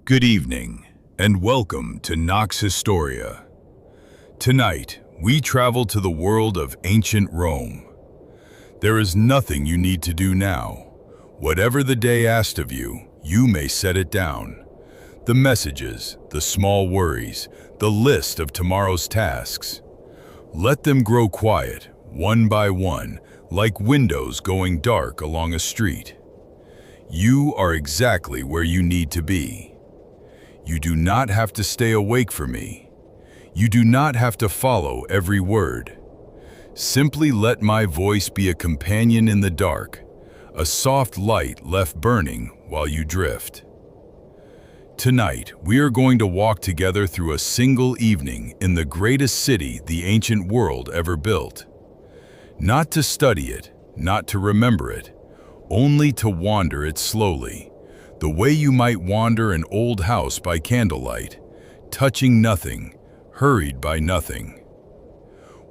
Good evening, and welcome to Nox Historia. Tonight, we travel to the world of ancient Rome. There is nothing you need to do now. Whatever the day asked of you, you may set it down. The messages, the small worries, the list of tomorrow's tasks. Let them grow quiet, one by one, like windows going dark along a street. You are exactly where you need to be. You do not have to stay awake for me. You do not have to follow every word. Simply let my voice be a companion in the dark, a soft light left burning while you drift. Tonight, we are going to walk together through a single evening in the greatest city the ancient world ever built. Not to study it, not to remember it, only to wander it slowly, the way you might wander an old house by candlelight, touching nothing, hurried by nothing.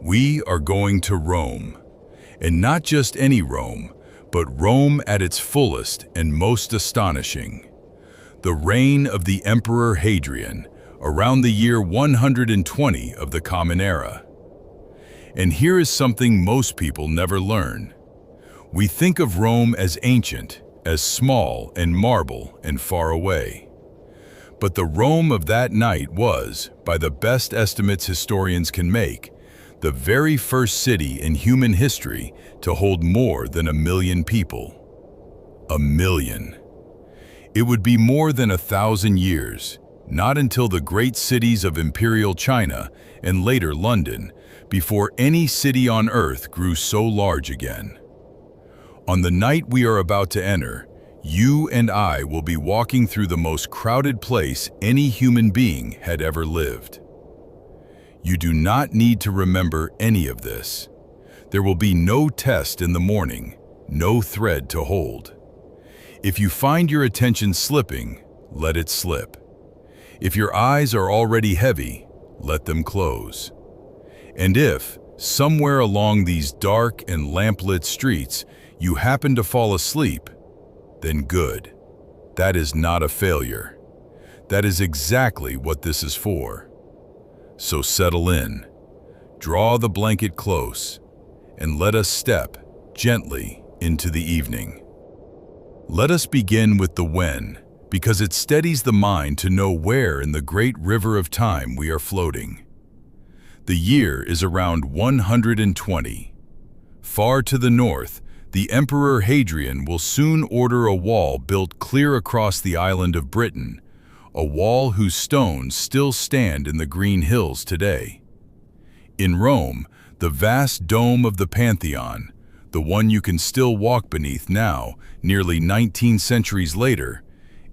We are going to Rome, and not just any Rome, but Rome at its fullest and most astonishing. The reign of the Emperor Hadrian, around the year 120 of the Common Era. And here is something most people never learn. We think of Rome as ancient, as small and marble and far away. But the Rome of that night was, by the best estimates historians can make, the very first city in human history to hold more than 1 million people. 1 million. It would be more than 1,000 years, not until the great cities of Imperial China and later London, before any city on earth grew so large again. On the night we are about to enter, you and I will be walking through the most crowded place any human being had ever lived. You do not need to remember any of this. There will be no test in the morning, no thread to hold. If you find your attention slipping, let it slip. If your eyes are already heavy, let them close. And if, somewhere along these dark and lamplit streets, you happen to fall asleep, then good. That is not a failure. That is exactly what this is for. So settle in, draw the blanket close, and let us step gently into the evening. Let us begin with the when, because it steadies the mind to know where in the great river of time we are floating. The year is around 120. Far to the north, the Emperor Hadrian will soon order a wall built clear across the island of Britain, a wall whose stones still stand in the green hills today. In Rome, the vast dome of the Pantheon, the one you can still walk beneath now, nearly 19 centuries later,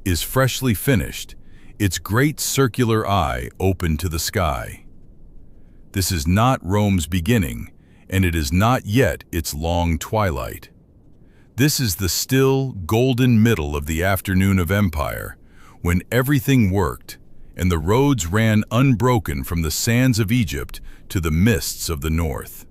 is freshly finished, its great circular eye open to the sky. This is not Rome's beginning, and it is not yet its long twilight. This is the still, golden middle of the afternoon of empire, when everything worked, and the roads ran unbroken from the sands of Egypt to the mists of the north.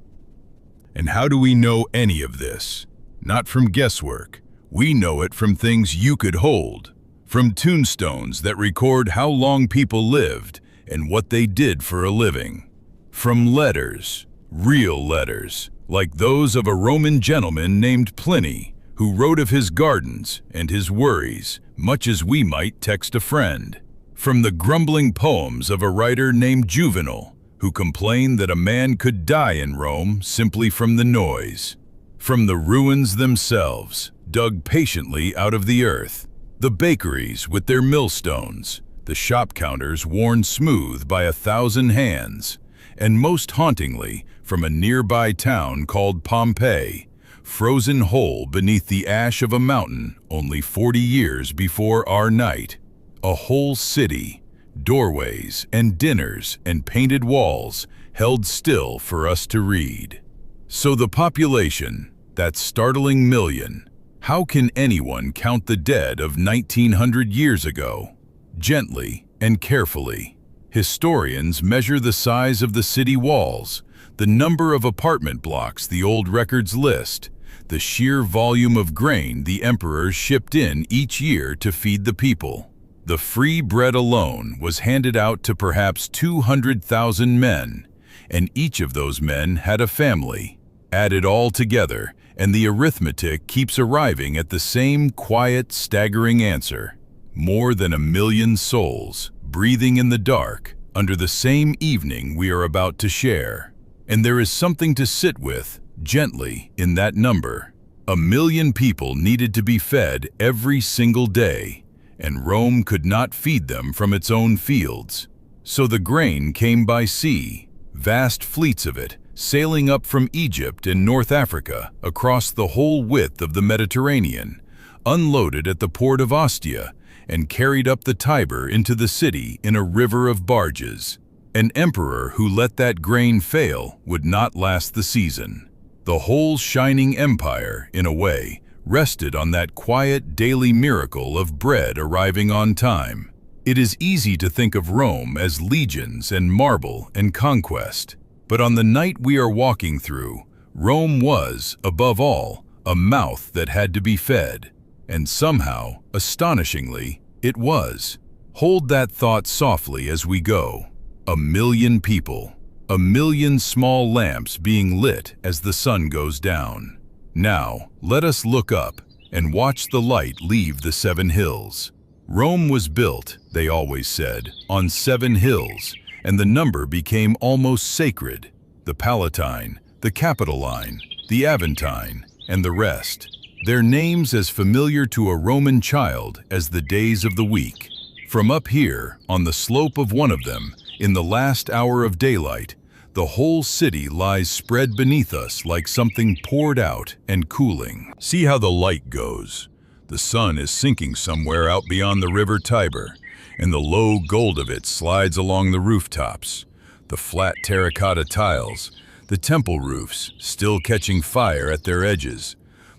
And how do we know any of this? Not from guesswork. We know it from things you could hold, from tombstones that record how long people lived and what they did for a living, from letters, real letters, like those of a Roman gentleman named Pliny, who wrote of his gardens and his worries, much as we might text a friend, from the grumbling poems of a writer named Juvenal, who complained that a man could die in Rome simply from the noise, from the ruins themselves, dug patiently out of the earth, the bakeries with their millstones, the shop counters worn smooth by 1,000 hands, and most hauntingly, from a nearby town called Pompeii, frozen whole beneath the ash of a mountain only 40 years before our night. A whole city, doorways and dinners and painted walls held still for us to read. So the population, that startling million, how can anyone count the dead of 1900 years ago? Gently and carefully. Historians measure the size of the city walls, the number of apartment blocks the old records list, the sheer volume of grain the emperors shipped in each year to feed the people. The free bread alone was handed out to perhaps 200,000 men, and each of those men had a family. Add it all together, and the arithmetic keeps arriving at the same quiet, staggering answer. More than 1 million souls, breathing in the dark, under the same evening we are about to share. And there is something to sit with, gently, in that number. 1 million people needed to be fed every single day, and Rome could not feed them from its own fields. So the grain came by sea, vast fleets of it, sailing up from Egypt and North Africa across the whole width of the Mediterranean, unloaded at the port of Ostia, and carried up the Tiber into the city in a river of barges. An emperor who let that grain fail would not last the season. The whole shining empire, in a way, rested on that quiet daily miracle of bread arriving on time. It is easy to think of Rome as legions and marble and conquest, but on the night we are walking through, Rome was, above all, a mouth that had to be fed. And somehow, astonishingly, it was. Hold that thought softly as we go. 1 million people, 1 million small lamps being lit as the sun goes down. Now, let us look up and watch the light leave the 7 hills. Rome was built, they always said, on 7 hills, and the number became almost sacred. The Palatine, the Capitoline, the Aventine, and the rest. Their names as familiar to a Roman child as the days of the week. From up here, on the slope of one of them, in the last hour of daylight, the whole city lies spread beneath us like something poured out and cooling. See how the light goes. The sun is sinking somewhere out beyond the river Tiber, and the low gold of it slides along the rooftops, the flat terracotta tiles, the temple roofs still catching fire at their edges,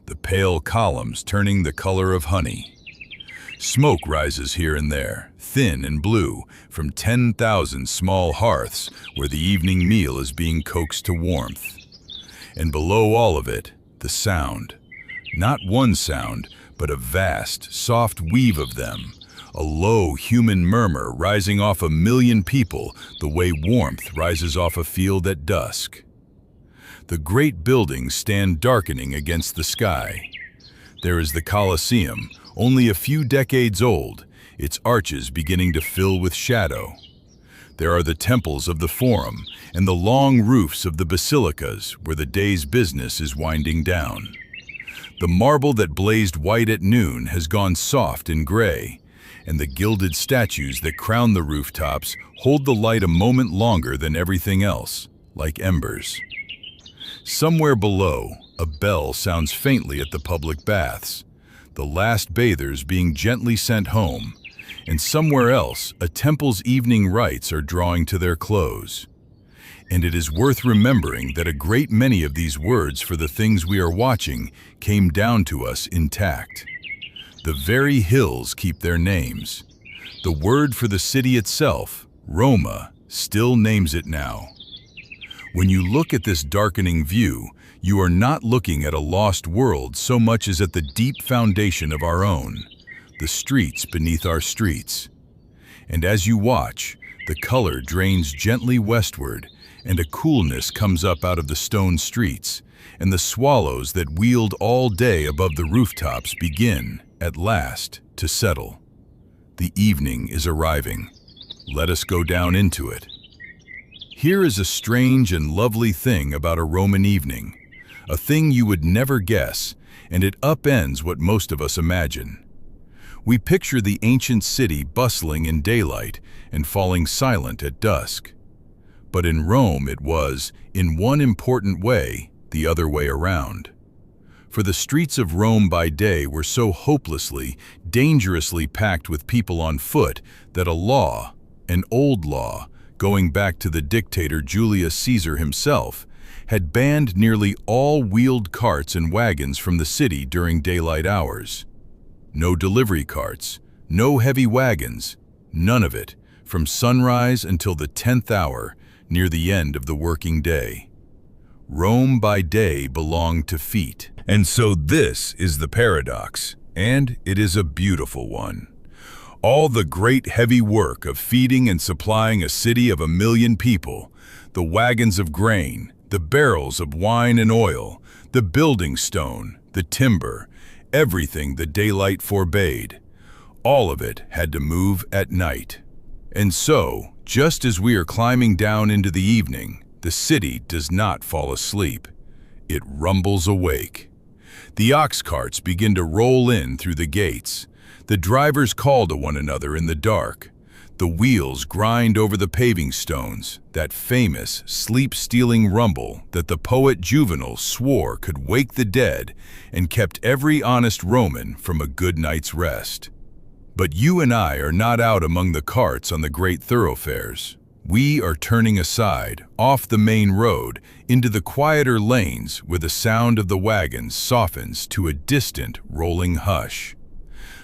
the pale columns turning the color of honey. Smoke rises here and there, thin and blue, from 10,000 small hearths where the evening meal is being coaxed to warmth. And below all of it, the sound. Not one sound, but a vast, soft weave of them, a low human murmur rising off 1 million people the way warmth rises off a field at dusk. The great buildings stand darkening against the sky. There is the Colosseum, only a few decades old, its arches beginning to fill with shadow. There are the temples of the Forum and the long roofs of the basilicas where the day's business is winding down. The marble that blazed white at noon has gone soft and gray, and the gilded statues that crown the rooftops hold the light a moment longer than everything else, like embers. Somewhere below, a bell sounds faintly at the public baths, the last bathers being gently sent home, and somewhere else, a temple's evening rites are drawing to their close. And it is worth remembering that a great many of these words for the things we are watching came down to us intact. The very hills keep their names. The word for the city itself, Roma, still names it now. When you look at this darkening view, you are not looking at a lost world so much as at the deep foundation of our own, the streets beneath our streets. And as you watch, the color drains gently westward, and a coolness comes up out of the stone streets, and the swallows that wheeled all day above the rooftops begin, at last, to settle. The evening is arriving. Let us go down into it. Here is a strange and lovely thing about a Roman evening, a thing you would never guess, and it upends what most of us imagine. We picture the ancient city bustling in daylight and falling silent at dusk. But in Rome it was, in one important way, the other way around. For the streets of Rome by day were so hopelessly, dangerously packed with people on foot that a law, an old law, going back to the dictator Julius Caesar himself, had banned nearly all wheeled carts and wagons from the city during daylight hours. No delivery carts, no heavy wagons, none of it, from sunrise until the 10th hour, near the end of the working day. Rome by day belonged to feet. And so this is the paradox, and it is a beautiful one. All the great heavy work of feeding and supplying a city of 1 million people, the wagons of grain, the barrels of wine and oil, the building stone, the timber, everything the daylight forbade, all of it had to move at night. And so, just as we are climbing down into the evening, the city does not fall asleep. It rumbles awake. The ox carts begin to roll in through the gates. The drivers call to one another in the dark. The wheels grind over the paving stones, that famous sleep-stealing rumble that the poet Juvenal swore could wake the dead and kept every honest Roman from a good night's rest. But you and I are not out among the carts on the great thoroughfares. We are turning aside, off the main road, into the quieter lanes where the sound of the wagons softens to a distant, rolling hush.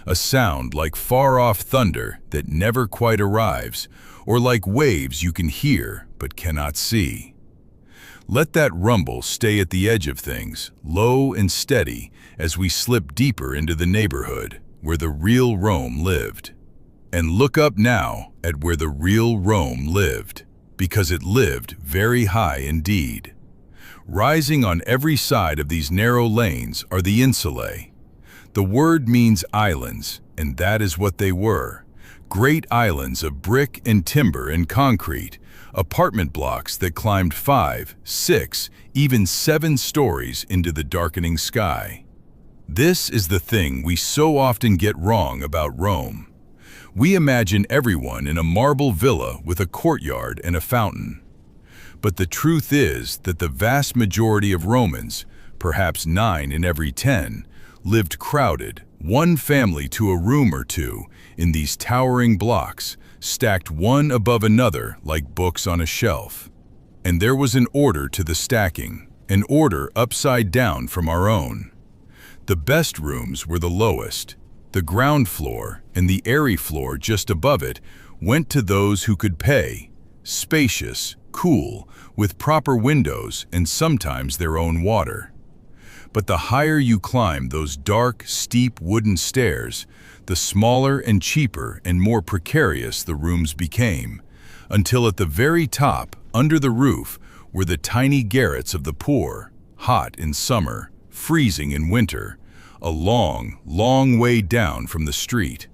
A sound like far-off thunder that never quite arrives, or like waves you can hear but cannot see. Let that rumble stay at the edge of things, low and steady, as we slip deeper into the neighborhood where the real Rome lived. And look up now at where the real Rome lived, because it lived very high indeed. Rising on every side of these narrow lanes are the insulae. The word means islands, and that is what they were. Great islands of brick and timber and concrete, apartment blocks that climbed 5, 6, even 7 stories into the darkening sky. This is the thing we so often get wrong about Rome. We imagine everyone in a marble villa with a courtyard and a fountain. But the truth is that the vast majority of Romans, perhaps 9 in every 10, lived crowded, one family to a room or two, in these towering blocks, stacked one above another like books on a shelf. And there was an order to the stacking, an order upside down from our own. The best rooms were the lowest. The ground floor and the airy floor just above it went to those who could pay, spacious, cool, with proper windows and sometimes their own water. But the higher you climbed those dark, steep wooden stairs, the smaller and cheaper and more precarious the rooms became, until at the very top, under the roof, were the tiny garrets of the poor, hot in summer, freezing in winter, a long, long way down from the street.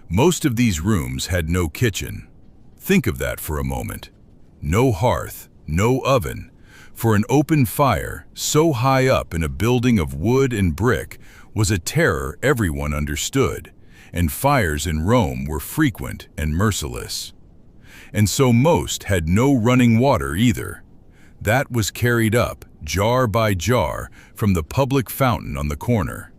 Most of these rooms had no kitchen. Think of that for a moment. No hearth, no oven. For an open fire, so high up in a building of wood and brick, was a terror everyone understood, and fires in Rome were frequent and merciless. And so most had no running water either. That was carried up, jar by jar, from the public fountain on the corner.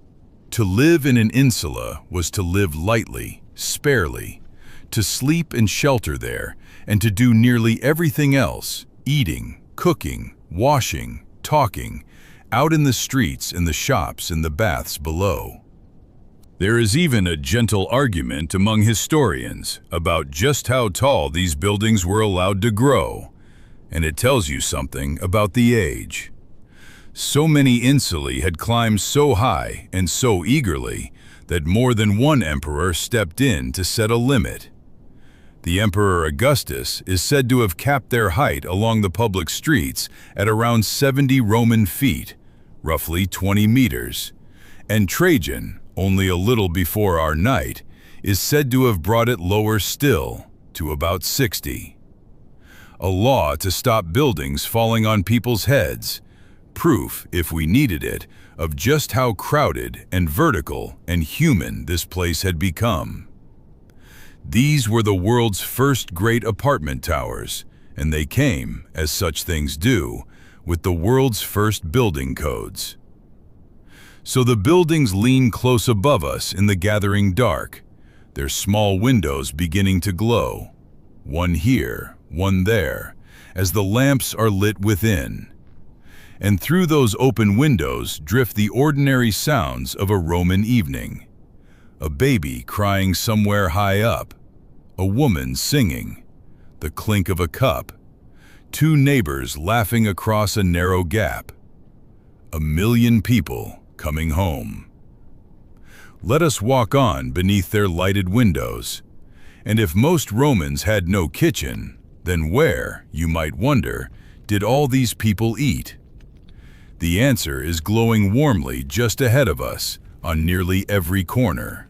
To live in an insula was to live lightly, sparely, to sleep and shelter there, and to do nearly everything else, eating, cooking, washing, talking, out in the streets and the shops and the baths below. There is even a gentle argument among historians about just how tall these buildings were allowed to grow, and it tells you something about the age. So many insulae had climbed so high and so eagerly that more than one emperor stepped in to set a limit. The Emperor Augustus is said to have capped their height along the public streets at around 70 Roman feet, roughly 20 meters, and Trajan, only a little before our night, is said to have brought it lower still, to about 60. A law to stop buildings falling on people's heads, proof, if we needed it, of just how crowded and vertical and human this place had become. These were the world's first great apartment towers, and they came, as such things do, with the world's first building codes. So the buildings lean close above us in the gathering dark, their small windows beginning to glow, one here, one there, as the lamps are lit within. And through those open windows drift the ordinary sounds of a Roman evening. A baby crying somewhere high up, a woman singing, the clink of a cup, 2 neighbors laughing across a narrow gap, 1 million people coming home. Let us walk on beneath their lighted windows. And if most Romans had no kitchen, then where, you might wonder, did all these people eat? The answer is glowing warmly just ahead of us, on nearly every corner.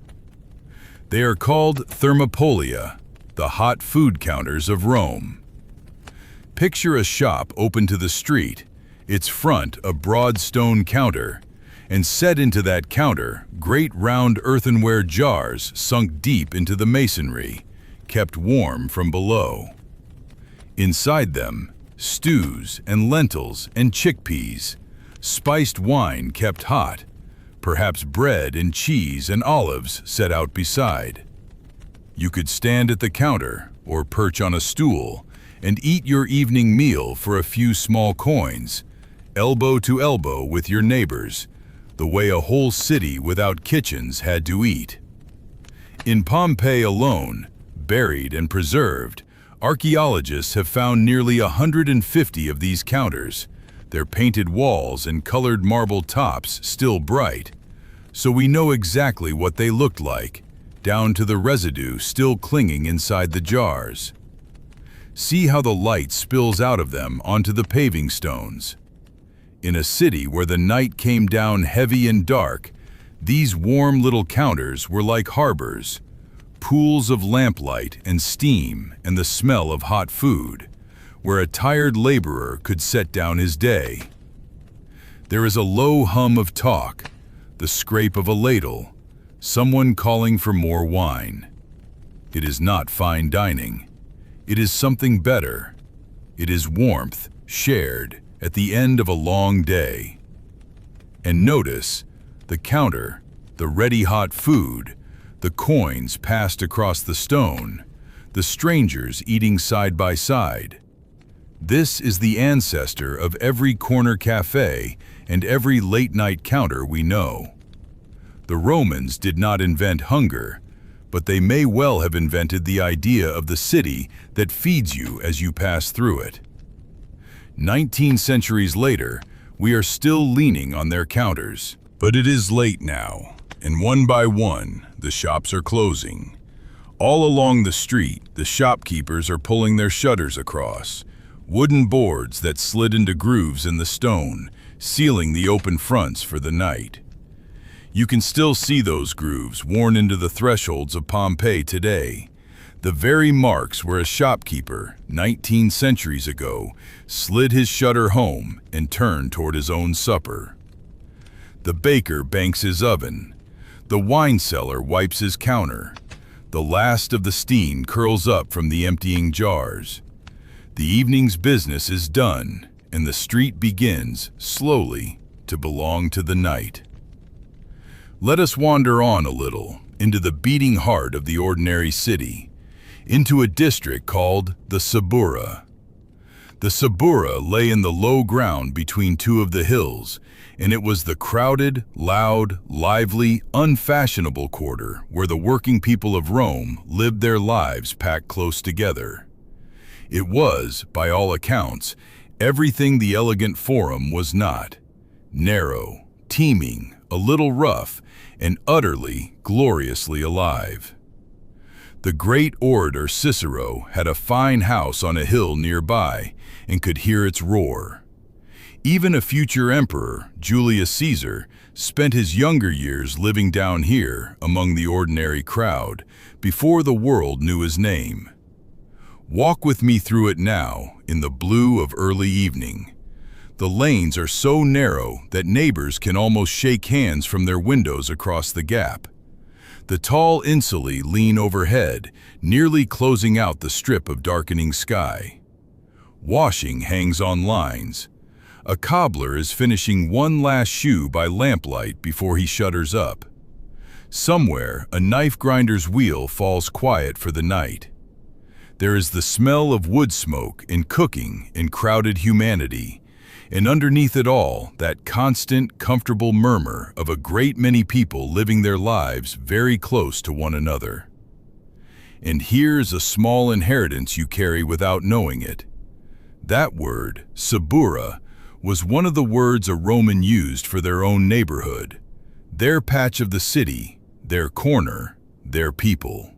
They are called thermopolia, the hot food counters of Rome. Picture a shop open to the street, its front a broad stone counter, and set into that counter great round earthenware jars sunk deep into the masonry, kept warm from below. Inside them, stews and lentils and chickpeas, spiced wine kept hot, perhaps bread and cheese and olives set out beside. You could stand at the counter or perch on a stool and eat your evening meal for a few small coins, elbow to elbow with your neighbors, the way a whole city without kitchens had to eat. In Pompeii alone, buried and preserved, archaeologists have found nearly 150 of these counters, their painted walls and colored marble tops still bright, so we know exactly what they looked like, down to the residue still clinging inside the jars. See how the light spills out of them onto the paving stones. In a city where the night came down heavy and dark, these warm little counters were like harbors, pools of lamplight and steam and the smell of hot food, where a tired laborer could set down his day. There is a low hum of talk, the scrape of a ladle, someone calling for more wine. It is not fine dining. It is something better. It is warmth shared at the end of a long day. And notice, the counter, the ready hot food, the coins passed across the stone, the strangers eating side by side. This is the ancestor of every corner cafe and every late-night counter we know. The Romans did not invent hunger, but they may well have invented the idea of the city that feeds you as you pass through it. 19 centuries later, we are still leaning on their counters. But it is late now, and one by one, the shops are closing. All along the street, the shopkeepers are pulling their shutters across, wooden boards that slid into grooves in the stone, sealing the open fronts for the night. You can still see those grooves worn into the thresholds of Pompeii today, the very marks where a shopkeeper, 19 centuries ago, slid his shutter home and turned toward his own supper. The baker banks his oven. The wine seller wipes his counter. The last of the steam curls up from the emptying jars. The evening's business is done, and the street begins, slowly, to belong to the night. Let us wander on a little, into the beating heart of the ordinary city, into a district called the Subura. The Subura lay in the low ground between two of the hills, and it was the crowded, loud, lively, unfashionable quarter where the working people of Rome lived their lives packed close together. It was, by all accounts, everything the elegant Forum was not: narrow, teeming, a little rough, and utterly, gloriously alive. The great orator Cicero had a fine house on a hill nearby and could hear its roar. Even a future emperor, Julius Caesar, spent his younger years living down here among the ordinary crowd before the world knew his name. Walk with me through it now in the blue of early evening. The lanes are so narrow that neighbors can almost shake hands from their windows across the gap. The tall insulae lean overhead, nearly closing out the strip of darkening sky. Washing hangs on lines. A cobbler is finishing one last shoe by lamplight before he shutters up. Somewhere, a knife grinder's wheel falls quiet for the night. There is the smell of wood smoke and cooking and crowded humanity, and underneath it all, that constant, comfortable murmur of a great many people living their lives very close to one another. And here's a small inheritance you carry without knowing it. That word, Subura, was one of the words a Roman used for their own neighborhood, their patch of the city, their corner, their people.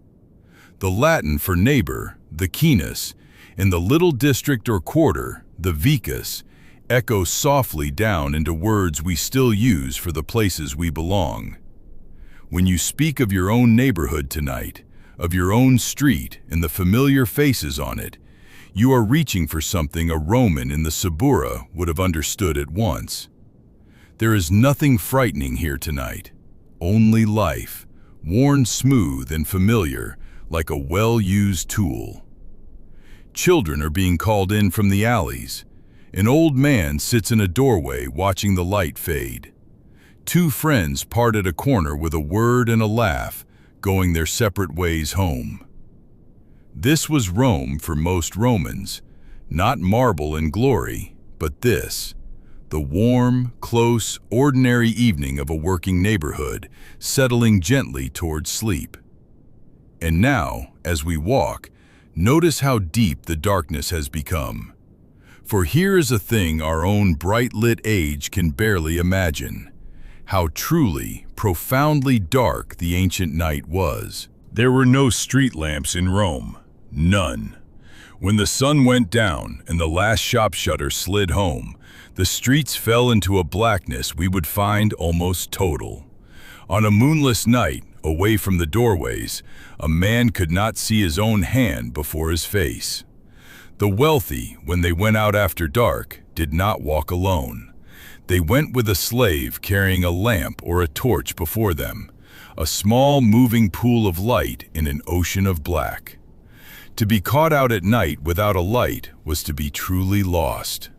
The Latin for neighbor, the cinus, in the little district or quarter, the vicus, echoes softly down into words we still use for the places we belong. When you speak of your own neighborhood tonight, of your own street and the familiar faces on it, you are reaching for something a Roman in the Subura would have understood at once. There is nothing frightening here tonight, only life, worn smooth and familiar like a well-used tool. Children are being called in from the alleys. An old man sits in a doorway watching the light fade. Two friends part at a corner with a word and a laugh, going their separate ways home. This was Rome for most Romans, not marble and glory, but this, the warm, close, ordinary evening of a working neighborhood, settling gently towards sleep. And now, as we walk, notice how deep the darkness has become. For here is a thing our own bright-lit age can barely imagine. How truly, profoundly dark the ancient night was. There were no street lamps in Rome. None. When the sun went down and the last shop shutter slid home, the streets fell into a blackness we would find almost total. On a moonless night, away from the doorways, a man could not see his own hand before his face. The wealthy, when they went out after dark, did not walk alone. They went with a slave carrying a lamp or a torch before them, a small moving pool of light in an ocean of black. To be caught out at night without a light was to be truly lost.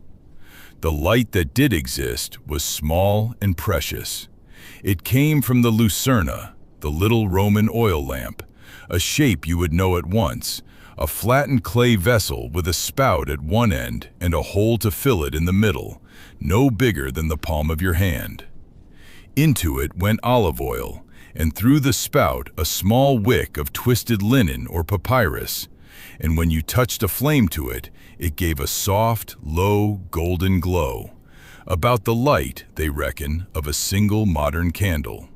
The light that did exist was small and precious. It came from the lucerna, the little Roman oil lamp, a shape you would know at once, a flattened clay vessel with a spout at one end and a hole to fill it in the middle, no bigger than the palm of your hand. Into it went olive oil, and through the spout a small wick of twisted linen or papyrus, and when you touched a flame to it, it gave a soft, low, golden glow, about the light, they reckon, of a single modern candle.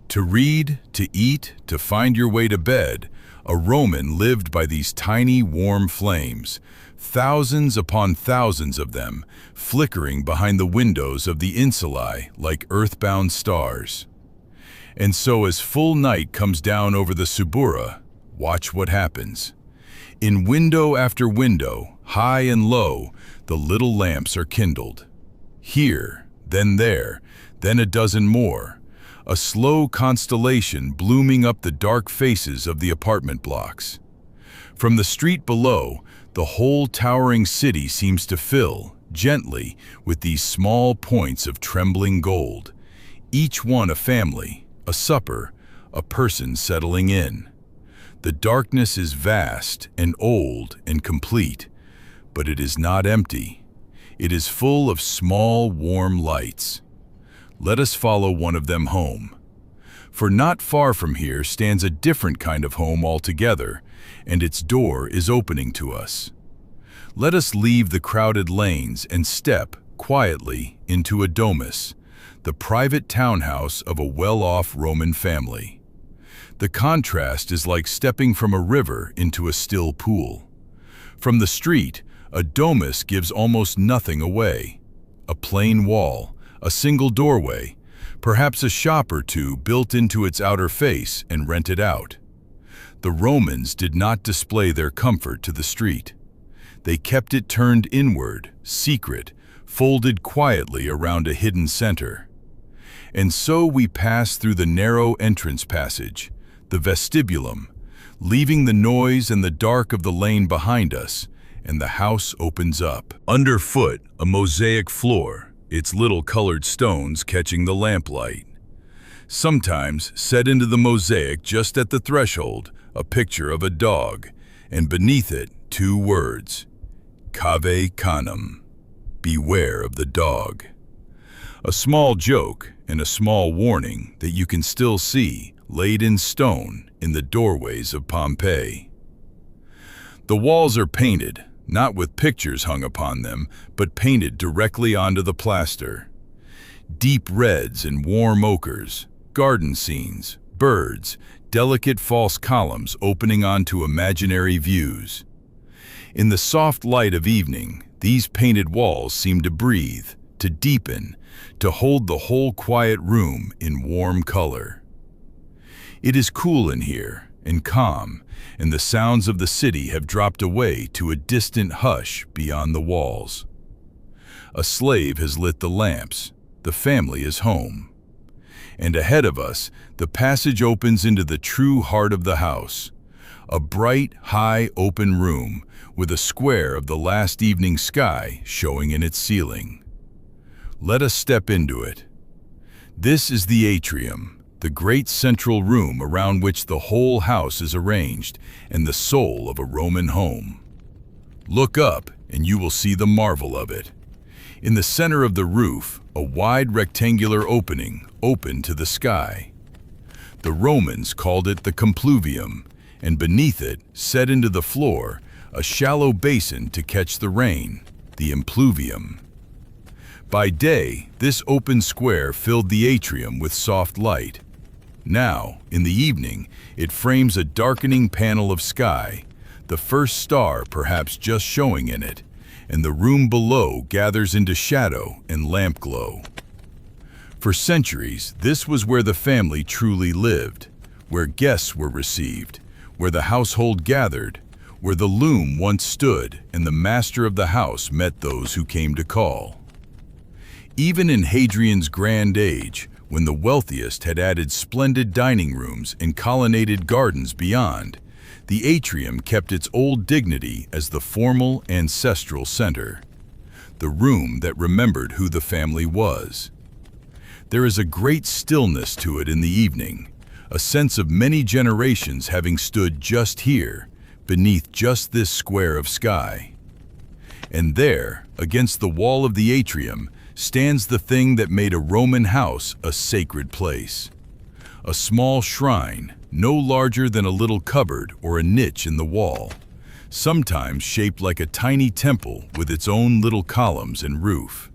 To read, to eat, to find your way to bed, a Roman lived by these tiny, warm flames, thousands upon thousands of them, flickering behind the windows of the insulae like earthbound stars. And so as full night comes down over the Subura, watch what happens. In window after window, high and low, the little lamps are kindled. Here, then there, then a dozen more, a slow constellation blooming up the dark faces of the apartment blocks. From the street below, the whole towering city seems to fill, gently, with these small points of trembling gold, each one a family, a supper, a person settling in. The darkness is vast and old and complete, but it is not empty. It is full of small, warm lights. Let us follow one of them home. For not far from here stands a different kind of home altogether, and its door is opening to us. Let us leave the crowded lanes and step, quietly, into a domus, the private townhouse of a well-off Roman family. The contrast is like stepping from a river into a still pool. From the street, a domus gives almost nothing away. A plain wall, a single doorway, perhaps a shop or two built into its outer face and rented out. The Romans did not display their comfort to the street. They kept it turned inward, secret, folded quietly around a hidden center. And so we pass through the narrow entrance passage, the vestibulum, leaving the noise and the dark of the lane behind us, and the house opens up. Underfoot, a mosaic floor, its little colored stones catching the lamplight. Sometimes, set into the mosaic just at the threshold, a picture of a dog, and beneath it, two words, cave canem, beware of the dog. A small joke and a small warning that you can still see laid in stone in the doorways of Pompeii. The walls are painted, not with pictures hung upon them, but painted directly onto the plaster. Deep reds and warm ochres, garden scenes, birds, delicate false columns opening onto imaginary views. In the soft light of evening, these painted walls seem to breathe, to deepen, to hold the whole quiet room in warm color. It is cool in here, and calm, and the sounds of the city have dropped away to a distant hush beyond the walls. A slave has lit the lamps. The family is home. And ahead of us, the passage opens into the true heart of the house. A bright, high, open room with a square of the last evening sky showing in its ceiling. Let us step into it. This is the atrium, the great central room around which the whole house is arranged and the soul of a Roman home. Look up and you will see the marvel of it. In the center of the roof, a wide rectangular opening open to the sky. The Romans called it the compluvium, and beneath it, set into the floor, a shallow basin to catch the rain, the impluvium. By day, this open square filled the atrium with soft light. Now, in the evening, it frames a darkening panel of sky, the first star perhaps just showing in it, and the room below gathers into shadow and lamp glow. For centuries, this was where the family truly lived, where guests were received, where the household gathered, where the loom once stood and the master of the house met those who came to call. Even in Hadrian's grand age, when the wealthiest had added splendid dining rooms and colonnaded gardens beyond, the atrium kept its old dignity as the formal, ancestral center, the room that remembered who the family was. There is a great stillness to it in the evening, a sense of many generations having stood just here, beneath just this square of sky. And there, against the wall of the atrium, stands the thing that made a Roman house a sacred place. A small shrine, no larger than a little cupboard or a niche in the wall, sometimes shaped like a tiny temple with its own little columns and roof.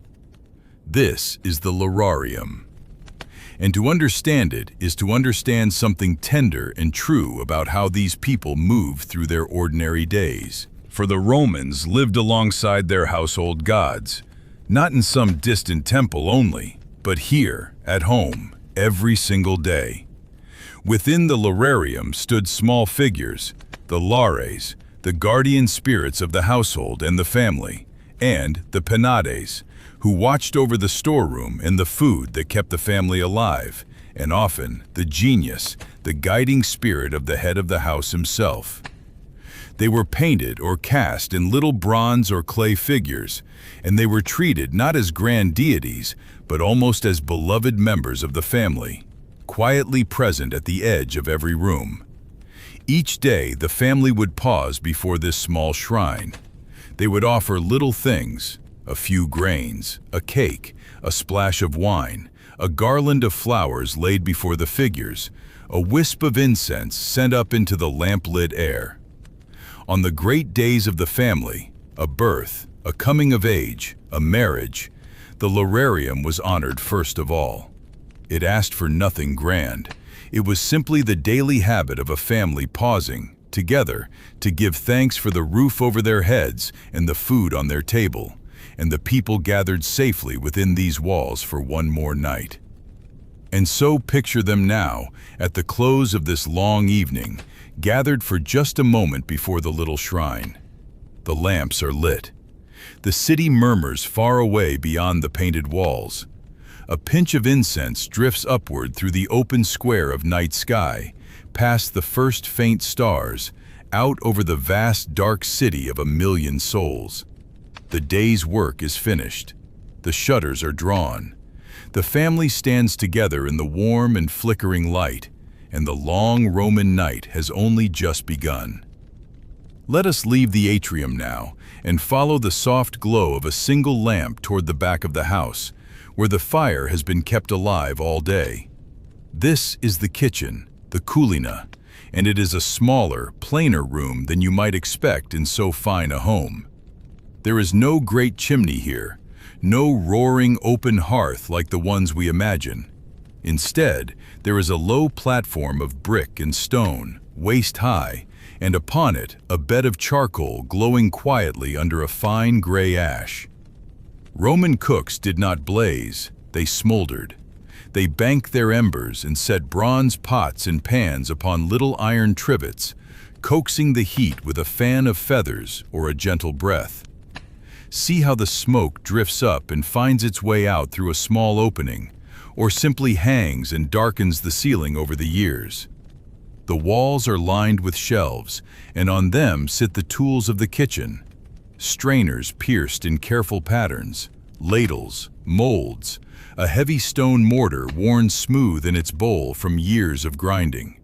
This is the lararium. And to understand it is to understand something tender and true about how these people moved through their ordinary days. For the Romans lived alongside their household gods, not in some distant temple only, but here, at home, every single day. Within the lararium stood small figures, the lares, the guardian spirits of the household and the family, and the penades, who watched over the storeroom and the food that kept the family alive, and often the genius, the guiding spirit of the head of the house himself. They were painted or cast in little bronze or clay figures, and they were treated not as grand deities, but almost as beloved members of the family, quietly present at the edge of every room. Each day, the family would pause before this small shrine. They would offer little things, a few grains, a cake, a splash of wine, a garland of flowers laid before the figures, a wisp of incense sent up into the lamplit air. On the great days of the family, a birth, a coming of age, a marriage, the lararium was honored first of all. It asked for nothing grand. It was simply the daily habit of a family pausing, together, to give thanks for the roof over their heads and the food on their table, and the people gathered safely within these walls for one more night. And so picture them now, at the close of this long evening, gathered for just a moment before the little shrine. The lamps are lit. The city murmurs far away beyond the painted walls. A pinch of incense drifts upward through the open square of night sky, past the first faint stars, out over the vast dark city of 1,000,000 souls. The day's work is finished. The shutters are drawn. The family stands together in the warm and flickering light, and the long Roman night has only just begun. Let us leave the atrium now and follow the soft glow of a single lamp toward the back of the house, where the fire has been kept alive all day. This is the kitchen, the coulina, and it is a smaller, plainer room than you might expect in so fine a home. There is no great chimney here, no roaring open hearth like the ones we imagine. Instead, there is a low platform of brick and stone, waist-high, and upon it a bed of charcoal glowing quietly under a fine gray ash. Roman cooks did not blaze, they smoldered. They banked their embers and set bronze pots and pans upon little iron trivets, coaxing the heat with a fan of feathers or a gentle breath. See how the smoke drifts up and finds its way out through a small opening, or simply hangs and darkens the ceiling over the years. The walls are lined with shelves, and on them sit the tools of the kitchen. Strainers pierced in careful patterns, ladles, molds, a heavy stone mortar worn smooth in its bowl from years of grinding.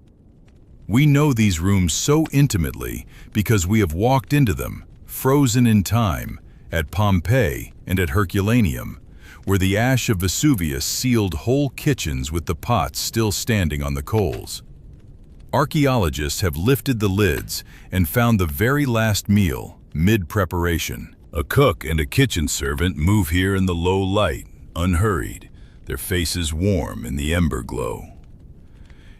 We know these rooms so intimately because we have walked into them, frozen in time, at Pompeii and at Herculaneum, where the ash of Vesuvius sealed whole kitchens with the pots still standing on the coals. Archaeologists have lifted the lids and found the very last meal, mid-preparation. A cook and a kitchen servant move here in the low light, unhurried, their faces warm in the ember glow.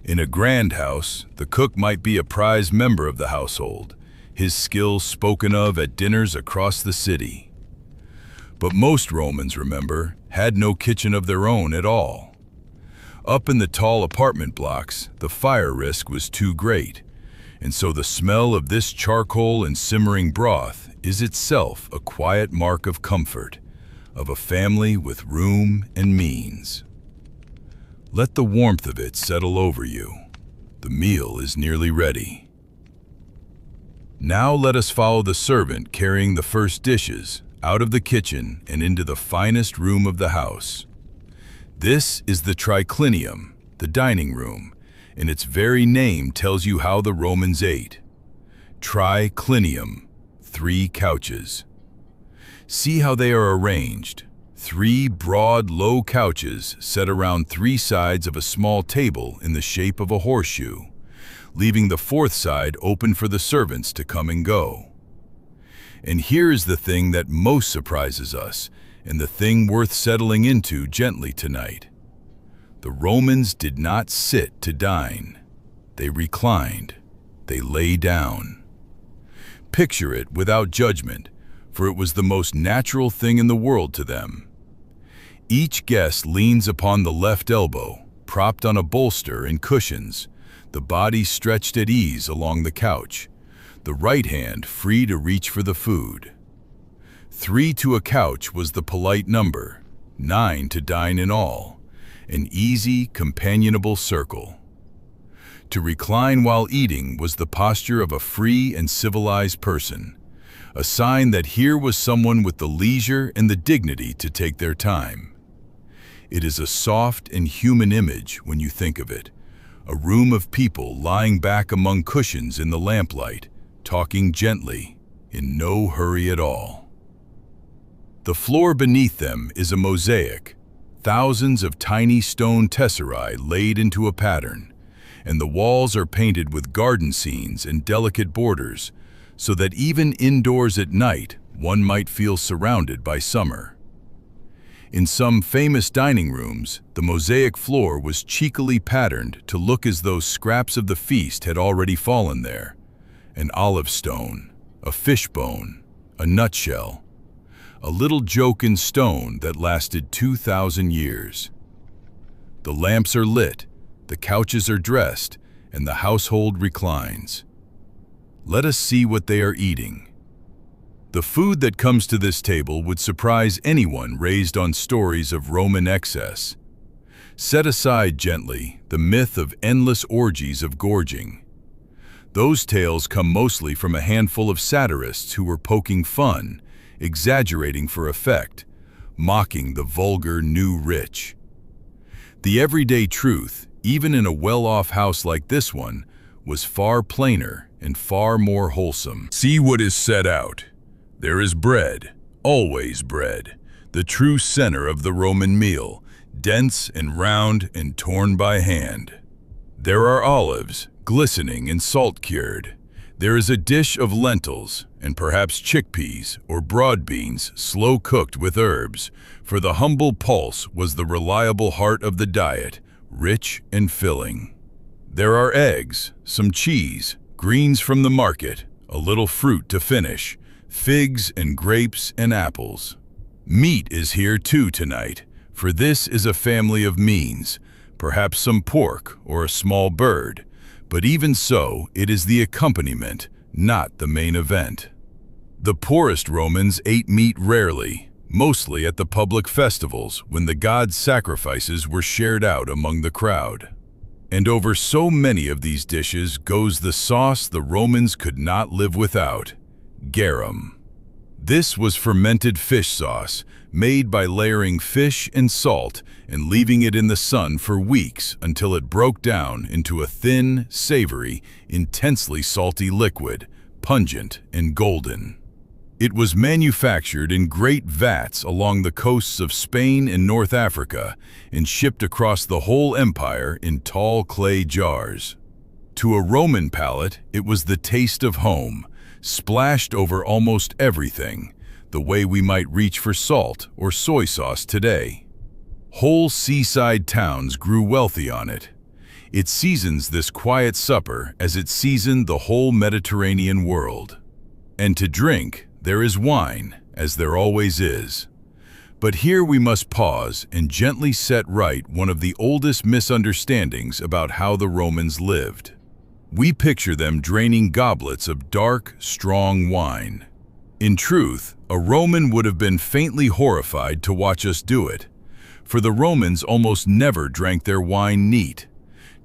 In a grand house, the cook might be a prized member of the household, his skills spoken of at dinners across the city. But most Romans, remember, had no kitchen of their own at all. Up in the tall apartment blocks, the fire risk was too great, and so the smell of this charcoal and simmering broth is itself a quiet mark of comfort, of a family with room and means. Let the warmth of it settle over you. The meal is nearly ready. Now let us follow the servant carrying the first dishes out of the kitchen and into the finest room of the house. This is the triclinium, the dining room, and its very name tells you how the Romans ate. Triclinium, 3 couches. See how they are arranged. 3 broad, low couches set around 3 sides of a small table in the shape of a horseshoe, leaving the 4th side open for the servants to come and go. And here is the thing that most surprises us, and the thing worth settling into gently tonight. The Romans did not sit to dine. They reclined. They lay down. Picture it without judgment, for it was the most natural thing in the world to them. Each guest leans upon the left elbow, propped on a bolster and cushions, the body stretched at ease along the couch, the right hand free to reach for the food. 3 to a couch was the polite number, 9 to dine in all, an easy, companionable circle. To recline while eating was the posture of a free and civilized person, a sign that here was someone with the leisure and the dignity to take their time. It is a soft and human image when you think of it, a room of people lying back among cushions in the lamplight, talking gently, in no hurry at all. The floor beneath them is a mosaic, thousands of tiny stone tesserae laid into a pattern, and the walls are painted with garden scenes and delicate borders, so that even indoors at night one might feel surrounded by summer. In some famous dining rooms, the mosaic floor was cheekily patterned to look as though scraps of the feast had already fallen there. An olive stone, a fishbone, a nutshell, a little joke in stone that lasted 2,000 years. The lamps are lit, the couches are dressed, and the household reclines. Let us see what they are eating. The food that comes to this table would surprise anyone raised on stories of Roman excess. Set aside gently the myth of endless orgies of gorging. Those tales come mostly from a handful of satirists who were poking fun, exaggerating for effect, mocking the vulgar new rich. The everyday truth, even in a well-off house like this one, was far plainer and far more wholesome. See what is set out. There is bread, always bread, the true center of the Roman meal, dense and round and torn by hand. There are olives, glistening and salt-cured. There is a dish of lentils, and perhaps chickpeas or broad beans slow-cooked with herbs, for the humble pulse was the reliable heart of the diet, rich and filling. There are eggs, some cheese, greens from the market, a little fruit to finish, figs and grapes and apples. Meat is here too tonight, for this is a family of means, perhaps some pork or a small bird, but even so, it is the accompaniment, not the main event. The poorest Romans ate meat rarely, mostly at the public festivals when the gods' sacrifices were shared out among the crowd. And over so many of these dishes goes the sauce the Romans could not live without, garum. This was fermented fish sauce, made by layering fish and salt and leaving it in the sun for weeks until it broke down into a thin, savory, intensely salty liquid, pungent and golden. It was manufactured in great vats along the coasts of Spain and North Africa and shipped across the whole empire in tall clay jars. To a Roman palate, it was the taste of home, splashed over almost everything, the way we might reach for salt or soy sauce today. Whole seaside towns grew wealthy on it. It seasons this quiet supper as it seasoned the whole Mediterranean world. And to drink, there is wine, as there always is. But here we must pause and gently set right one of the oldest misunderstandings about how the Romans lived. We picture them draining goblets of dark, strong wine. In truth, a Roman would have been faintly horrified to watch us do it, for the Romans almost never drank their wine neat.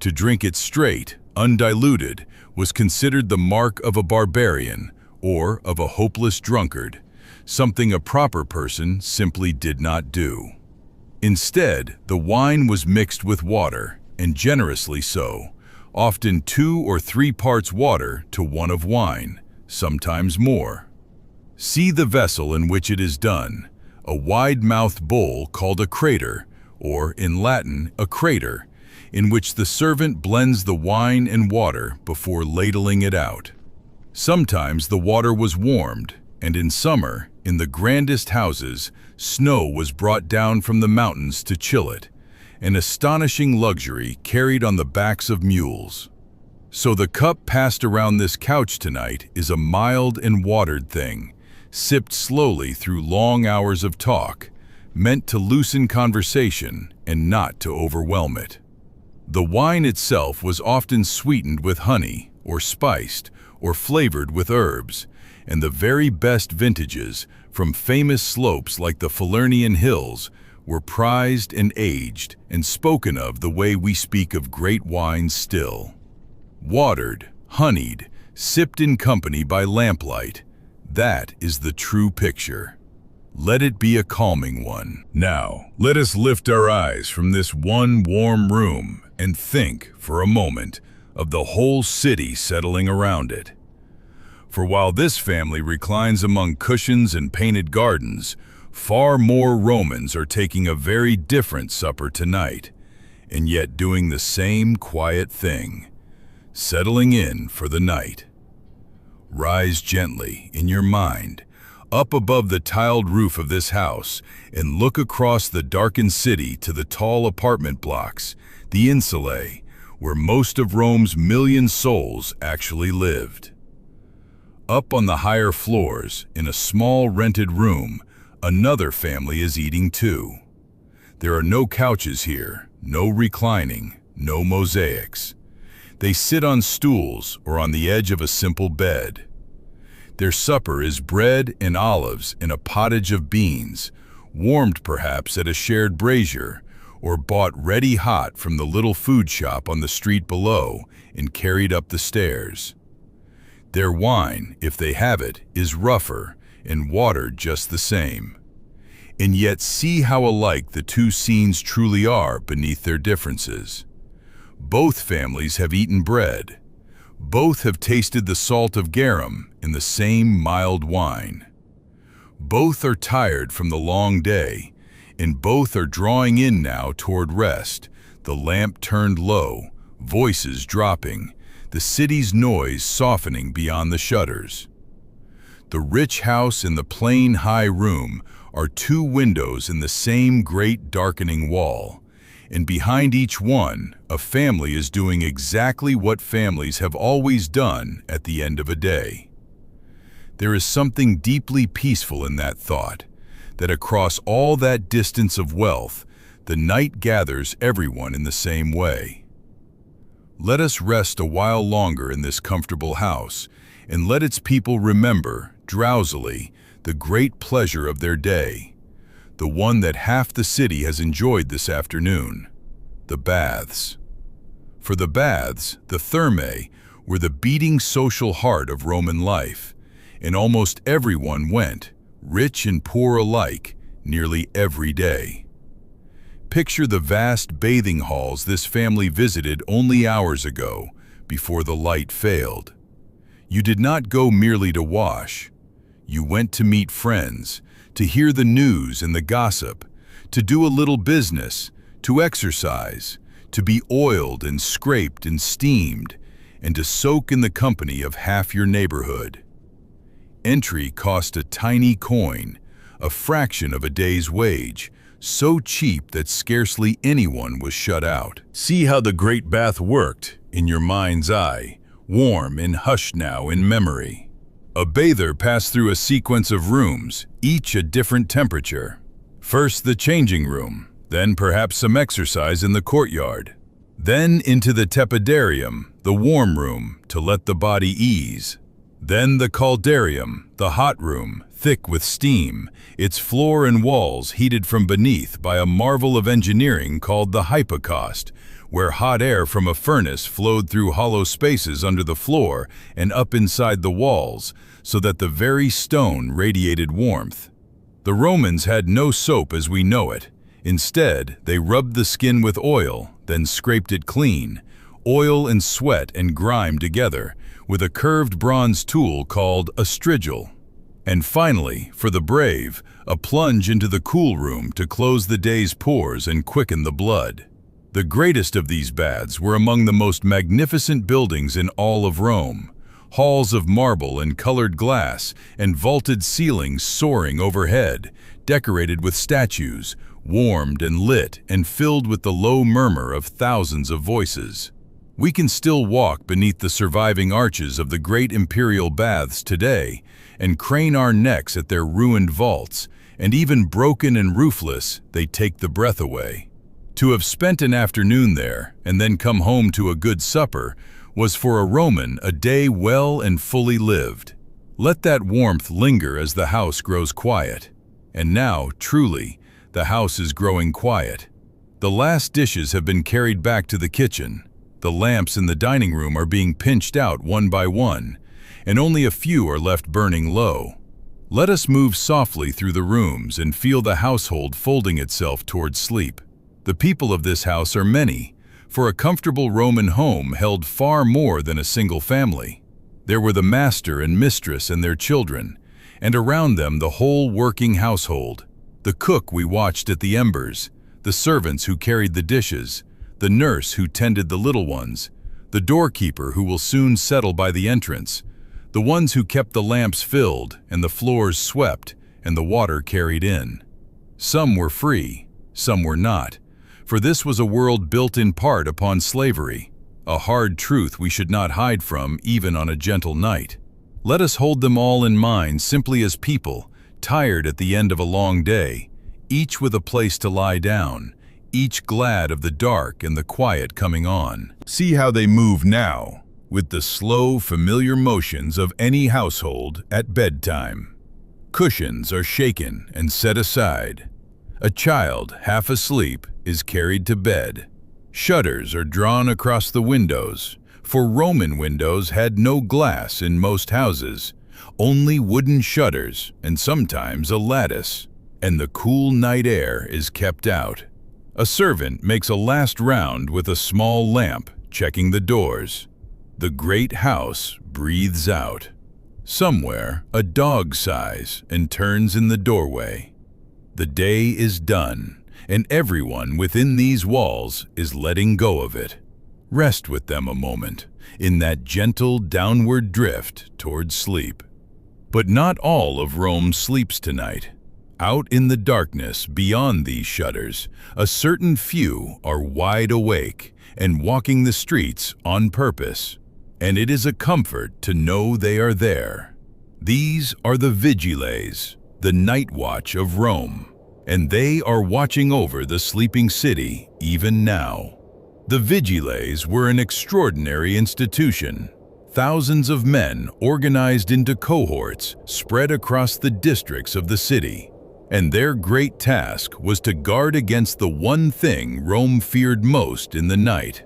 To drink it straight, undiluted, was considered the mark of a barbarian, or of a hopeless drunkard, something a proper person simply did not do. Instead, the wine was mixed with water, and generously so, often 2 or 3 parts water to 1 of wine, sometimes more. See the vessel in which it is done, a wide-mouthed bowl called a krater, or in Latin, a krater, in which the servant blends the wine and water before ladling it out. Sometimes the water was warmed, and in summer, in the grandest houses, snow was brought down from the mountains to chill it, an astonishing luxury carried on the backs of mules. So the cup passed around this couch tonight is a mild and watered thing, sipped slowly through long hours of talk, meant to loosen conversation and not to overwhelm it. The wine itself was often sweetened with honey, or spiced, or flavored with herbs, and the very best vintages, from famous slopes like the Falernian Hills, were prized and aged and spoken of the way we speak of great wines still. Watered, honeyed, sipped in company by lamplight, that is the true picture. Let it be a calming one. Now, let us lift our eyes from this one warm room and think, for a moment, of the whole city settling around it. For while this family reclines among cushions and painted gardens, far more Romans are taking a very different supper tonight, and yet doing the same quiet thing, settling in for the night. Rise gently, in your mind, up above the tiled roof of this house and look across the darkened city to the tall apartment blocks, the insulae, where most of Rome's million souls actually lived. Up on the higher floors, in a small rented room, another family is eating too. There are no couches here, no reclining, no mosaics. They sit on stools or on the edge of a simple bed. Their supper is bread and olives in a pottage of beans, warmed perhaps at a shared brazier, or bought ready hot from the little food shop on the street below and carried up the stairs. Their wine, if they have it, is rougher and watered just the same. And yet see how alike the two scenes truly are beneath their differences. Both families have eaten bread. Both have tasted the salt of garum in the same mild wine. Both are tired from the long day, and both are drawing in now toward rest, the lamp turned low, voices dropping, the city's noise softening beyond the shutters. The rich house and the plain high room are 2 windows in the same great darkening wall, and behind each one, a family is doing exactly what families have always done at the end of a day. There is something deeply peaceful in that thought, that across all that distance of wealth, the night gathers everyone in the same way. Let us rest a while longer in this comfortable house, and let its people remember, drowsily, the great pleasure of their day, the one that half the city has enjoyed this afternoon, the baths. For the baths, the thermae, were the beating social heart of Roman life, and almost everyone went, rich and poor alike, nearly every day. Picture the vast bathing halls this family visited only hours ago, before the light failed. You did not go merely to wash. You went to meet friends, to hear the news and the gossip, to do a little business, to exercise, to be oiled and scraped and steamed, and to soak in the company of half your neighborhood. Entry cost a tiny coin, a fraction of a day's wage, so cheap that scarcely anyone was shut out. See how the great bath worked, in your mind's eye, warm and hushed now in memory. A bather passed through a sequence of rooms, each a different temperature. First the changing room, then perhaps some exercise in the courtyard. Then into the tepidarium, the warm room, to let the body ease. Then the caldarium, the hot room, thick with steam, its floor and walls heated from beneath by a marvel of engineering called the hypocaust, where hot air from a furnace flowed through hollow spaces under the floor and up inside the walls, so that the very stone radiated warmth. The Romans had no soap as we know it. Instead, they rubbed the skin with oil, then scraped it clean, oil and sweat and grime together, with a curved bronze tool called a strigil. And finally, for the brave, a plunge into the cool room to close the day's pores and quicken the blood. The greatest of these baths were among the most magnificent buildings in all of Rome, halls of marble and colored glass and vaulted ceilings soaring overhead, decorated with statues, warmed and lit and filled with the low murmur of thousands of voices. We can still walk beneath the surviving arches of the great imperial baths today and crane our necks at their ruined vaults, and even broken and roofless, they take the breath away. To have spent an afternoon there and then come home to a good supper was for a Roman a day well and fully lived. Let that warmth linger as the house grows quiet. And now, truly, the house is growing quiet. The last dishes have been carried back to the kitchen. The lamps in the dining room are being pinched out one by one, and only a few are left burning low. Let us move softly through the rooms and feel the household folding itself towards sleep. The people of this house are many, for a comfortable Roman home held far more than a single family. There were the master and mistress and their children, and around them the whole working household. The cook we watched at the embers, the servants who carried the dishes, the nurse who tended the little ones, the doorkeeper who will soon settle by the entrance, the ones who kept the lamps filled and the floors swept and the water carried in. Some were free, some were not, for this was a world built in part upon slavery, a hard truth we should not hide from even on a gentle night. Let us hold them all in mind simply as people, tired at the end of a long day, each with a place to lie down, each glad of the dark and the quiet coming on. See how they move now, with the slow, familiar motions of any household at bedtime. Cushions are shaken and set aside. A child, half asleep, is carried to bed. Shutters are drawn across the windows, for Roman windows had no glass in most houses, only wooden shutters and sometimes a lattice, and the cool night air is kept out. A servant makes a last round with a small lamp, checking the doors. The great house breathes out. Somewhere, a dog sighs and turns in the doorway. The day is done, and everyone within these walls is letting go of it. Rest with them a moment, in that gentle downward drift towards sleep. But not all of Rome sleeps tonight. Out in the darkness beyond these shutters, a certain few are wide awake and walking the streets on purpose, and it is a comfort to know they are there. These are the vigiles, the night watch of Rome, and they are watching over the sleeping city even now. The vigiles were an extraordinary institution. Thousands of men organized into cohorts spread across the districts of the city, and their great task was to guard against the one thing Rome feared most in the night: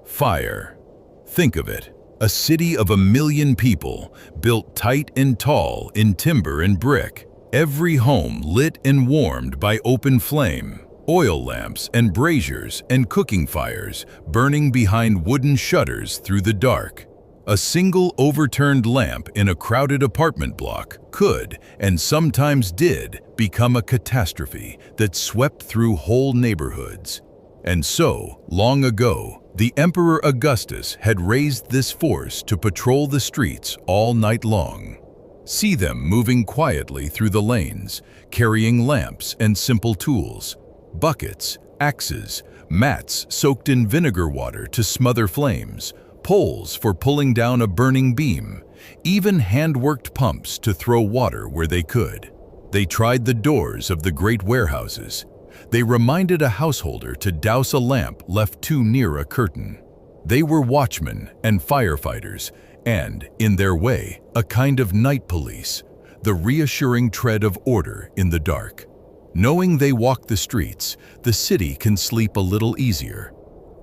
fire. Think of it, a city of 1 million people, built tight and tall in timber and brick, every home lit and warmed by open flame, oil lamps and braziers and cooking fires burning behind wooden shutters through the dark. A single overturned lamp in a crowded apartment block could, and sometimes did, become a catastrophe that swept through whole neighborhoods. And so, long ago, the Emperor Augustus had raised this force to patrol the streets all night long. See them moving quietly through the lanes, carrying lamps and simple tools, buckets, axes, mats soaked in vinegar water to smother flames, poles for pulling down a burning beam, even hand-worked pumps to throw water where they could. They tried the doors of the great warehouses. They reminded a householder to douse a lamp left too near a curtain. They were watchmen and firefighters, and, in their way, a kind of night police, the reassuring tread of order in the dark. Knowing they walk the streets, the city can sleep a little easier.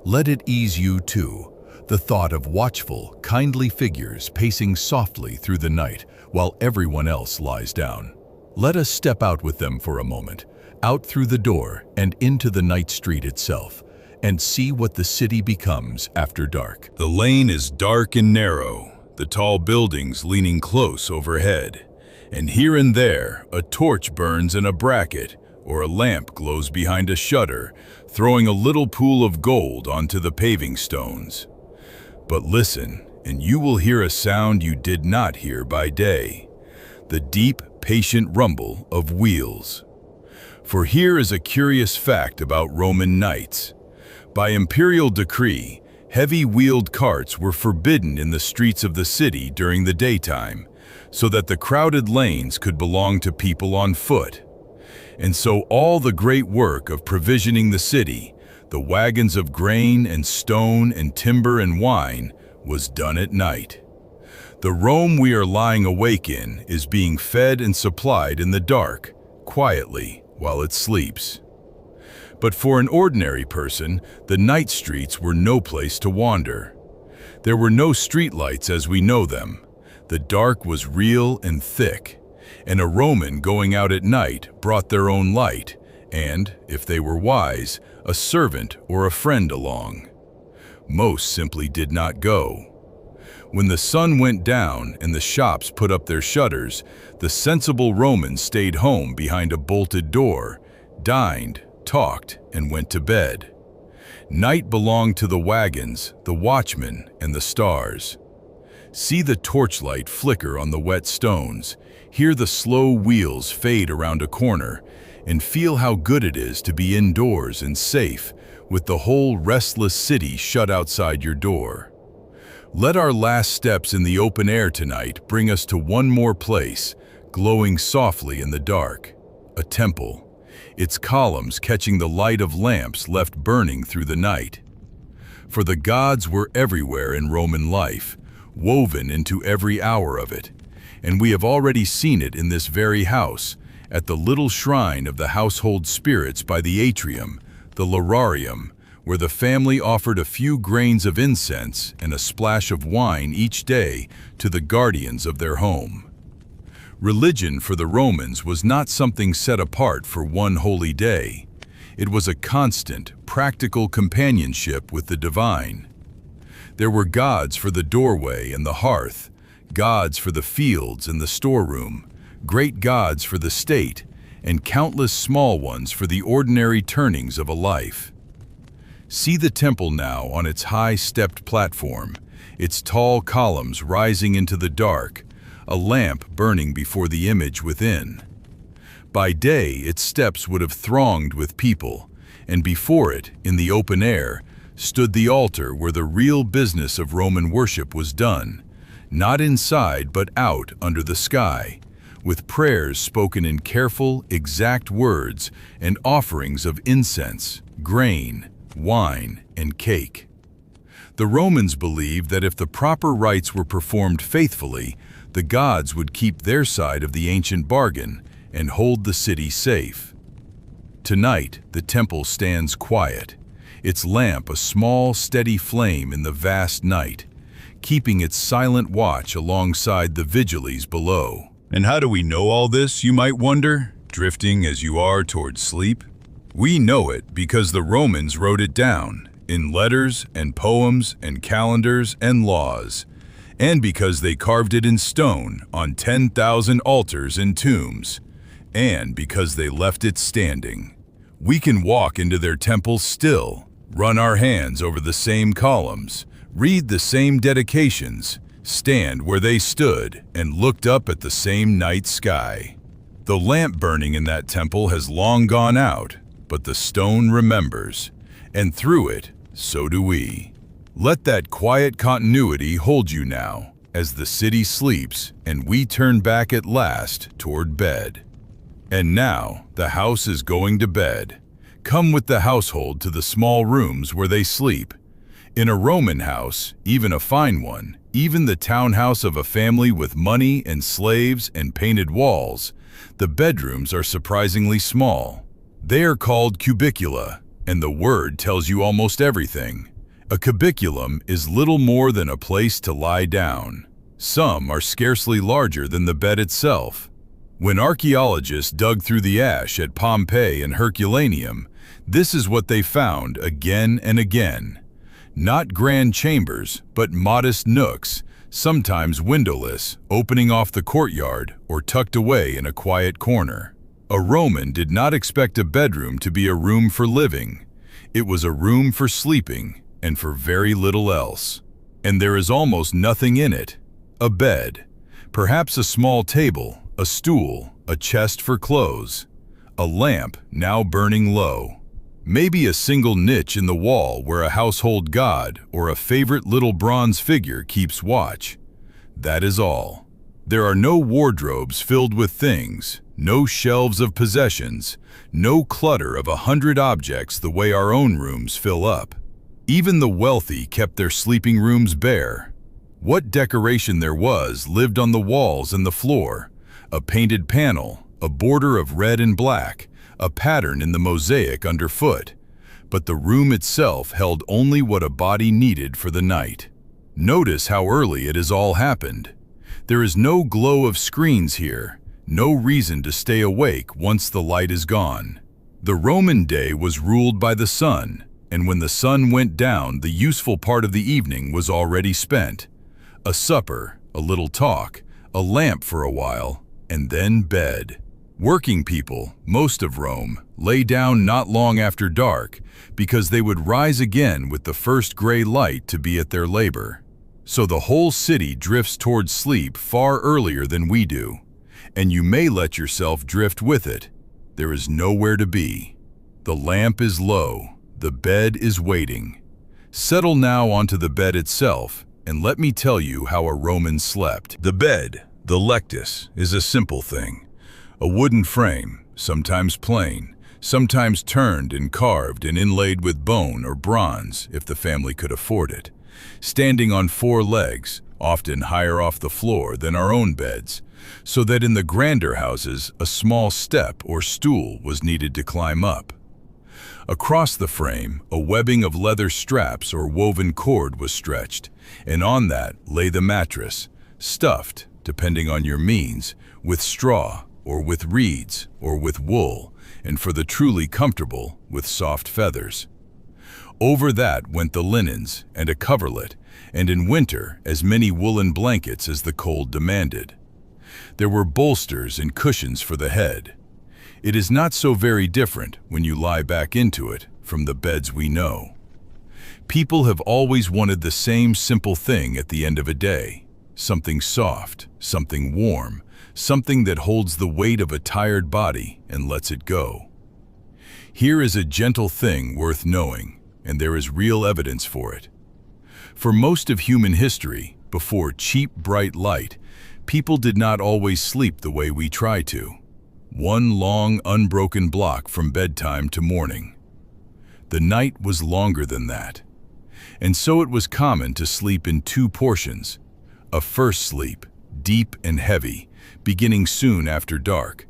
Let it ease you too, the thought of watchful, kindly figures pacing softly through the night while everyone else lies down. Let us step out with them for a moment, out through the door and into the night street itself, and see what the city becomes after dark. The lane is dark and narrow, the tall buildings leaning close overhead, and here and there a torch burns in a bracket or a lamp glows behind a shutter, throwing a little pool of gold onto the paving stones. But listen, and you will hear a sound you did not hear by day: the deep, patient rumble of wheels. For here is a curious fact about Roman nights. By imperial decree, heavy-wheeled carts were forbidden in the streets of the city during the daytime, so that the crowded lanes could belong to people on foot. And so all the great work of provisioning the city, the wagons of grain and stone and timber and wine, was done at night. The Rome we are lying awake in is being fed and supplied in the dark, quietly, while it sleeps. But for an ordinary person, the night streets were no place to wander. There were no streetlights as we know them. The dark was real and thick, and a Roman going out at night brought their own light, and, if they were wise, a servant or a friend along. Most simply did not go. When the sun went down and the shops put up their shutters, the sensible Romans stayed home behind a bolted door, dined, talked, and went to bed. Night belonged to the wagons, the watchmen, and the stars. See the torchlight flicker on the wet stones, hear the slow wheels fade around a corner, and feel how good it is to be indoors and safe, with the whole restless city shut outside your door. Let our last steps in the open air tonight bring us to one more place, glowing softly in the dark: a temple, its columns catching the light of lamps left burning through the night. For the gods were everywhere in Roman life, woven into every hour of it, and we have already seen it in this very house, at the little shrine of the household spirits by the atrium, the lararium, where the family offered a few grains of incense and a splash of wine each day to the guardians of their home. Religion for the Romans was not something set apart for one holy day. It was a constant, practical companionship with the divine. There were gods for the doorway and the hearth, gods for the fields and the storeroom, great gods for the state, and countless small ones for the ordinary turnings of a life. See the temple now on its high-stepped platform, its tall columns rising into the dark, a lamp burning before the image within. By day, its steps would have thronged with people, and before it, in the open air, stood the altar where the real business of Roman worship was done, not inside but out under the sky, with prayers spoken in careful, exact words and offerings of incense, grain, wine, and cake. The Romans believed that if the proper rites were performed faithfully, the gods would keep their side of the ancient bargain and hold the city safe. Tonight, the temple stands quiet, its lamp a small, steady flame in the vast night, keeping its silent watch alongside the vigilies below. And how do we know all this, you might wonder, drifting as you are towards sleep? We know it because the Romans wrote it down in letters and poems and calendars and laws, and because they carved it in stone on 10,000 altars and tombs, and because they left it standing. We can walk into their temples still, run our hands over the same columns, read the same dedications, stand where they stood and looked up at the same night sky. The lamp burning in that temple has long gone out, but the stone remembers, and through it, so do we. Let that quiet continuity hold you now, as the city sleeps and we turn back at last toward bed. And now, the house is going to bed. Come with the household to the small rooms where they sleep. In a Roman house, even a fine one, even the townhouse of a family with money and slaves and painted walls, the bedrooms are surprisingly small. They are called cubicula, and the word tells you almost everything. A cubiculum is little more than a place to lie down. Some are scarcely larger than the bed itself. When archaeologists dug through the ash at Pompeii and Herculaneum, this is what they found again and again. Not grand chambers, but modest nooks, sometimes windowless, opening off the courtyard or tucked away in a quiet corner. A Roman did not expect a bedroom to be a room for living. It was a room for sleeping, and for very little else. And there is almost nothing in it. A bed, perhaps a small table, a stool, a chest for clothes, a lamp now burning low. Maybe a single niche in the wall where a household god or a favorite little bronze figure keeps watch. That is all. There are no wardrobes filled with things, no shelves of possessions, no clutter of 100 objects the way our own rooms fill up. Even the wealthy kept their sleeping rooms bare. What decoration there was lived on the walls and the floor. A painted panel, a border of red and black, a pattern in the mosaic underfoot. But the room itself held only what a body needed for the night. Notice how early it has all happened. There is no glow of screens here, no reason to stay awake once the light is gone. The Roman day was ruled by the sun, and when the sun went down, the useful part of the evening was already spent. A supper, a little talk, a lamp for a while, and then bed. Working people, most of Rome, lay down not long after dark because they would rise again with the first gray light to be at their labor. So the whole city drifts towards sleep far earlier than we do, and you may let yourself drift with it. There is nowhere to be. The lamp is low, the bed is waiting. Settle now onto the bed itself, and let me tell you how a Roman slept. The bed, the lectus, is a simple thing. A wooden frame, sometimes plain, sometimes turned and carved and inlaid with bone or bronze if the family could afford it, standing on 4 legs, often higher off the floor than our own beds, so that in the grander houses a small step or stool was needed to climb up. Across the frame, a webbing of leather straps or woven cord was stretched, and on that lay the mattress, stuffed, depending on your means, with straw, or with reeds, or with wool, and for the truly comfortable, with soft feathers. Over that went the linens and a coverlet, and in winter as many woolen blankets as the cold demanded. There were bolsters and cushions for the head. It is not so very different when you lie back into it from the beds we know. People have always wanted the same simple thing at the end of a day. Something soft, something warm, something that holds the weight of a tired body and lets it go. Here is a gentle thing worth knowing, and there is real evidence for it. For most of human history, before cheap, bright light, people did not always sleep the way we try to. One long, unbroken block from bedtime to morning. The night was longer than that. And so it was common to sleep in two portions. A first sleep, deep and heavy, beginning soon after dark.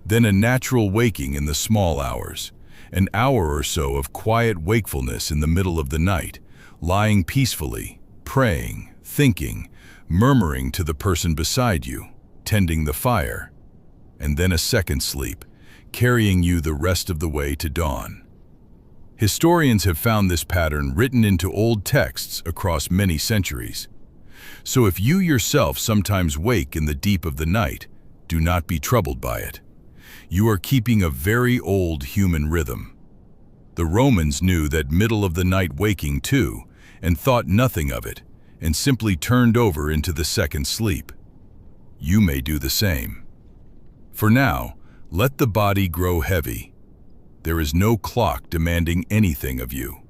Then a natural waking in the small hours. An hour or so of quiet wakefulness in the middle of the night, lying peacefully, praying, thinking, murmuring to the person beside you, tending the fire. And then a second sleep, carrying you the rest of the way to dawn. Historians have found this pattern written into old texts across many centuries. So if you yourself sometimes wake in the deep of the night, do not be troubled by it. You are keeping a very old human rhythm. The Romans knew that middle of the night waking too, and thought nothing of it, and simply turned over into the second sleep. You may do the same. For now, let the body grow heavy. There is no clock demanding anything of you.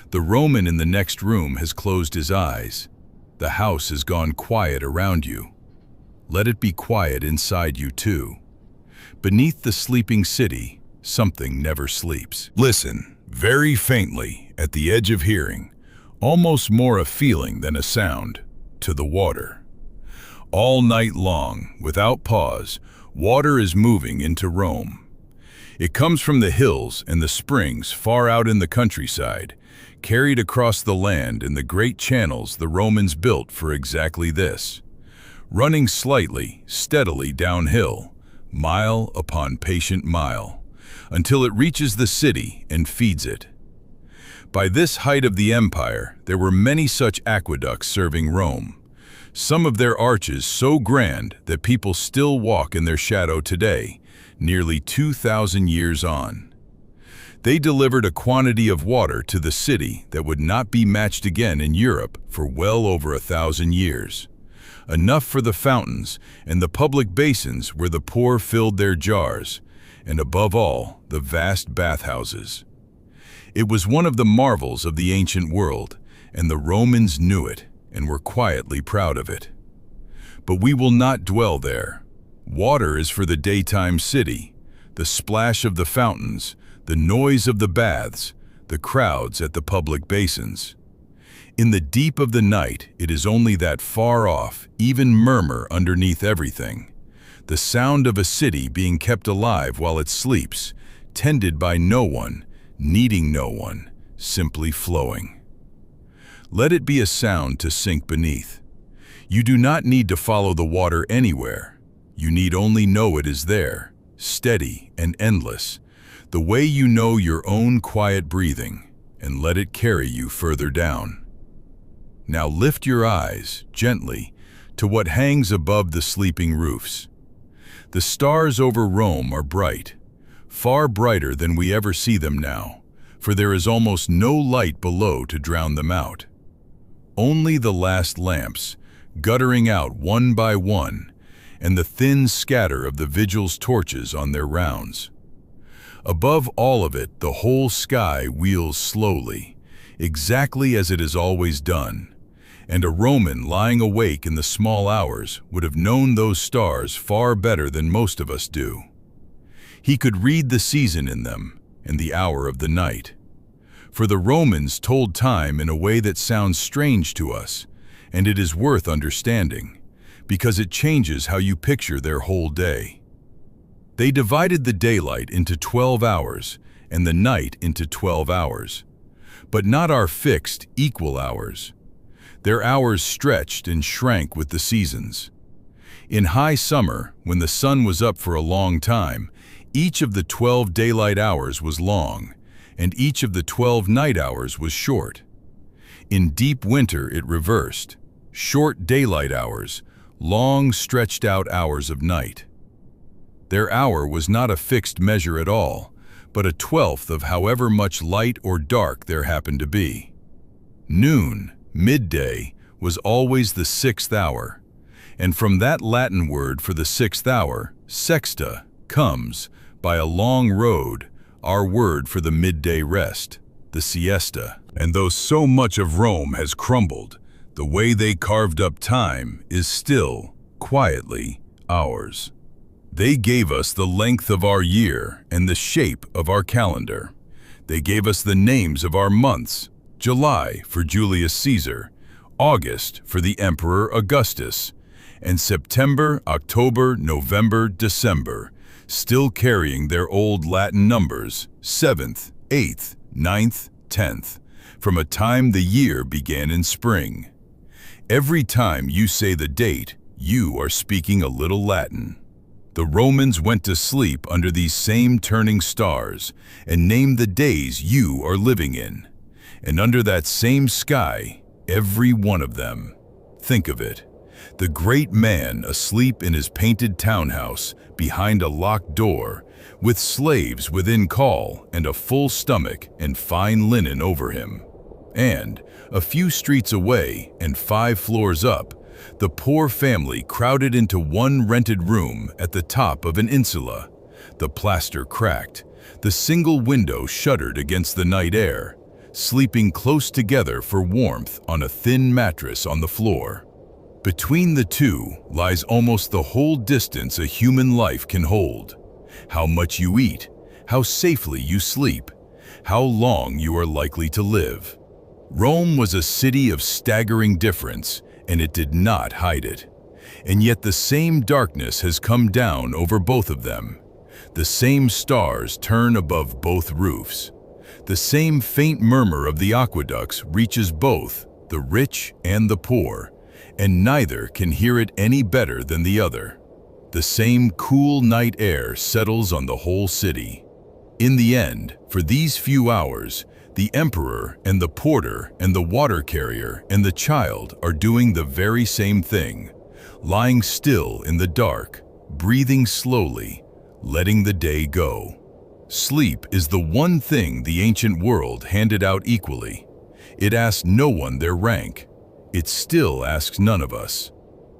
The Roman in the next room has closed his eyes. The house has gone quiet around you. Let it be quiet inside you too. Beneath the sleeping city, something never sleeps. Listen, very faintly, at the edge of hearing, almost more a feeling than a sound, to the water. All night long, without pause, water is moving into Rome. It comes from the hills and the springs far out in the countryside, carried across the land in the great channels the Romans built for exactly this, running slightly, steadily downhill, mile upon patient mile, until it reaches the city and feeds it. By this height of the empire, there were many such aqueducts serving Rome, some of their arches so grand that people still walk in their shadow today, nearly 2,000 years on. They delivered a quantity of water to the city that would not be matched again in Europe for well over 1,000 years. Enough for the fountains and the public basins where the poor filled their jars, and above all, the vast bathhouses. It was one of the marvels of the ancient world, and the Romans knew it and were quietly proud of it. But we will not dwell there. Water is for the daytime city, the splash of the fountains, the noise of the baths, the crowds at the public basins. In the deep of the night, it is only that far off, even murmur underneath everything, the sound of a city being kept alive while it sleeps, tended by no one, needing no one, simply flowing. Let it be a sound to sink beneath. You do not need to follow the water anywhere. You need only know it is there, steady and endless, the way you know your own quiet breathing, and let it carry you further down. Now lift your eyes, gently, to what hangs above the sleeping roofs. The stars over Rome are bright, far brighter than we ever see them now, for there is almost no light below to drown them out. Only the last lamps, guttering out one by one, and the thin scatter of the vigil's torches on their rounds. Above all of it, the whole sky wheels slowly, exactly as it has always done, and a Roman lying awake in the small hours would have known those stars far better than most of us do. He could read the season in them and the hour of the night. For the Romans told time in a way that sounds strange to us, and it is worth understanding, because it changes how you picture their whole day. They divided the daylight into 12 hours and the night into 12 hours, but not our fixed, equal hours. Their hours stretched and shrank with the seasons. In high summer, when the sun was up for a long time, each of the 12 daylight hours was long, and each of the 12 night hours was short. In deep winter it reversed, short daylight hours, long stretched-out hours of night. Their hour was not a fixed measure at all, but a twelfth of however much light or dark there happened to be. Noon, midday, was always the 6th hour, And from that Latin word for the sixth hour, sexta, comes, by a long road, our word for the midday rest, the siesta. And though so much of Rome has crumbled, the way they carved up time is still, quietly, ours. They gave us the length of our year and the shape of our calendar. They gave us the names of our months, July for Julius Caesar, August for the Emperor Augustus, and September, October, November, December, still carrying their old Latin numbers, 7th, 8th, 9th, 10th, from a time the year began in spring. Every time you say the date, you are speaking a little Latin. The Romans went to sleep under these same turning stars and named the days you are living in. And under that same sky, every one of them. Think of it. The great man asleep in his painted townhouse behind a locked door, with slaves within call and a full stomach and fine linen over him. And, a few streets away and 5 floors up, the poor family crowded into one rented room at the top of an insula. The plaster cracked, the single window shuttered against the night air, sleeping close together for warmth on a thin mattress on the floor. Between the two lies almost the whole distance a human life can hold. How much you eat, how safely you sleep, how long you are likely to live. Rome was a city of staggering difference, and it did not hide it. And yet the same darkness has come down over both of them. The same stars turn above both roofs. The same faint murmur of the aqueducts reaches both, the rich and the poor, and neither can hear it any better than the other. The same cool night air settles on the whole city. In the end, for these few hours, the emperor and the porter and the water carrier and the child are doing the very same thing, lying still in the dark, breathing slowly, letting the day go. Sleep is the one thing the ancient world handed out equally. It asked no one their rank. It still asks none of us.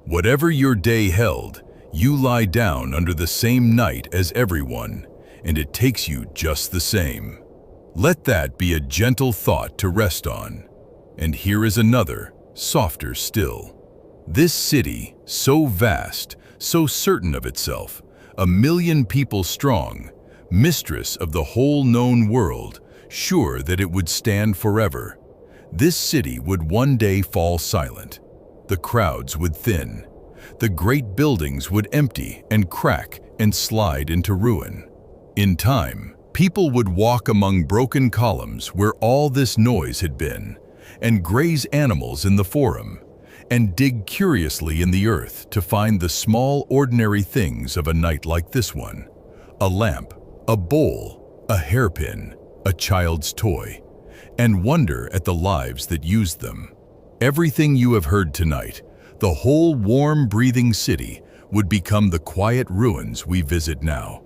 Whatever your day held, you lie down under the same night as everyone, and it takes you just the same. Let that be a gentle thought to rest on. And here is another, softer still. This city, so vast, so certain of itself, 1,000,000 people strong, mistress of the whole known world, sure that it would stand forever. This city would one day fall silent. The crowds would thin. The great buildings would empty and crack and slide into ruin. In time, people would walk among broken columns where all this noise had been, and graze animals in the forum, and dig curiously in the earth to find the small ordinary things of a night like this one. A lamp, a bowl, a hairpin, a child's toy, and wonder at the lives that used them. Everything you have heard tonight, the whole warm breathing city, would become the quiet ruins we visit now.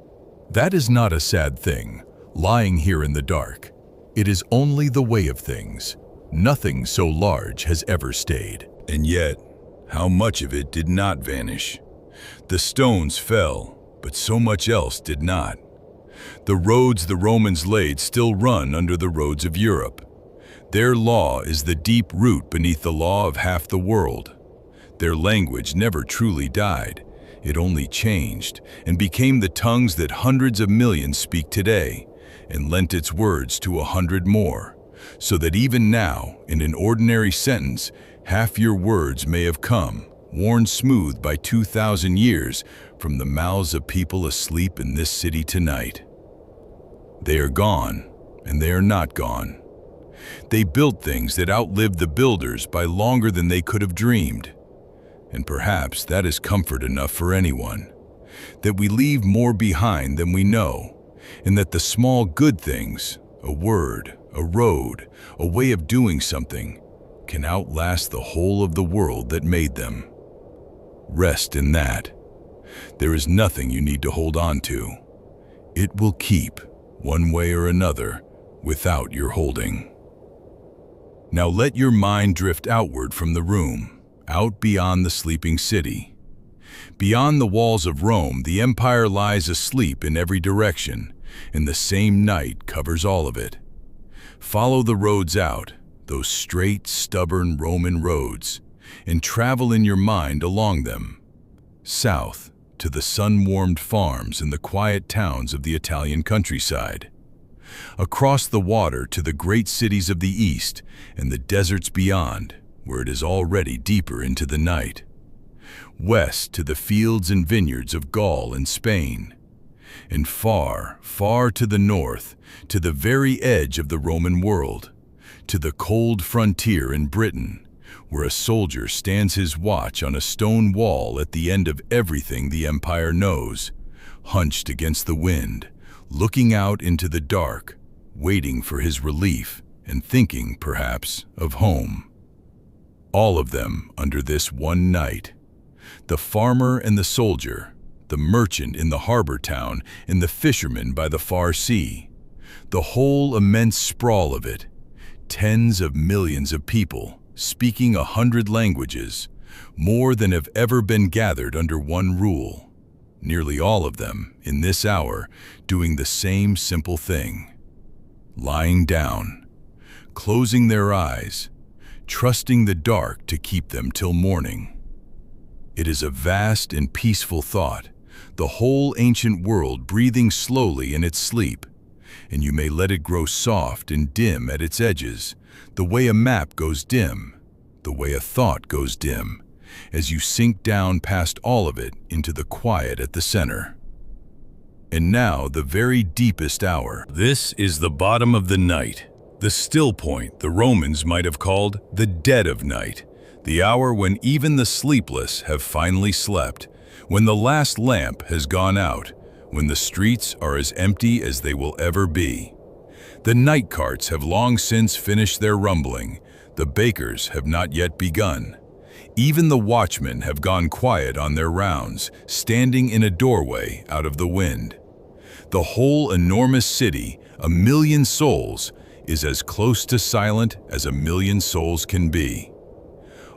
That is not a sad thing, lying here in the dark. It is only the way of things. Nothing so large has ever stayed. And yet, how much of it did not vanish? The stones fell, but so much else did not. The roads the Romans laid still run under the roads of Europe. Their law is the deep root beneath the law of half the world. Their language never truly died. It only changed and became the tongues that hundreds of millions speak today, and lent its words to 100 more, so that even now, in an ordinary sentence, half your words may have come, worn smooth by 2,000 years, from the mouths of people asleep in this city tonight. They are gone, and they are not gone. They built things that outlived the builders by longer than they could have dreamed. And perhaps that is comfort enough for anyone, that we leave more behind than we know, and that the small good things, a word, a road, a way of doing something, can outlast the whole of the world that made them. Rest in that. There is nothing you need to hold on to. It will keep, one way or another, without your holding. Now let your mind drift outward from the room, out beyond the sleeping city, Beyond the walls of Rome, the empire lies asleep in every direction, and the same night covers all of it. Follow the roads out, those straight, stubborn Roman roads, and travel in your mind along them. South, to the sun-warmed farms and the quiet towns of the Italian countryside. Across the water to the great cities of the east and the deserts beyond, where it is already deeper into the night. West to the fields and vineyards of Gaul and Spain. And far, far to the north, to the very edge of the Roman world, to the cold frontier in Britain, where a soldier stands his watch on a stone wall at the end of everything the empire knows, hunched against the wind, looking out into the dark, waiting for his relief and thinking, perhaps, of home. All of them under this one night. The farmer and the soldier, the merchant in the harbor town and the fisherman by the far sea. The whole immense sprawl of it. Tens of millions of people, speaking 100 languages, more than have ever been gathered under one rule. Nearly all of them, in this hour, doing the same simple thing. Lying down, closing their eyes, trusting the dark to keep them till morning. It is a vast and peaceful thought, the whole ancient world breathing slowly in its sleep, and you may let it grow soft and dim at its edges, the way a map goes dim, the way a thought goes dim, as you sink down past all of it into the quiet at the center. And now the very deepest hour. This is the bottom of the night, the still point the Romans might have called the dead of night, the hour when even the sleepless have finally slept, when the last lamp has gone out, when the streets are as empty as they will ever be. The night carts have long since finished their rumbling, the bakers have not yet begun. Even the watchmen have gone quiet on their rounds, standing in a doorway out of the wind. The whole enormous city, 1,000,000 souls, is as close to silent as 1,000,000 souls can be.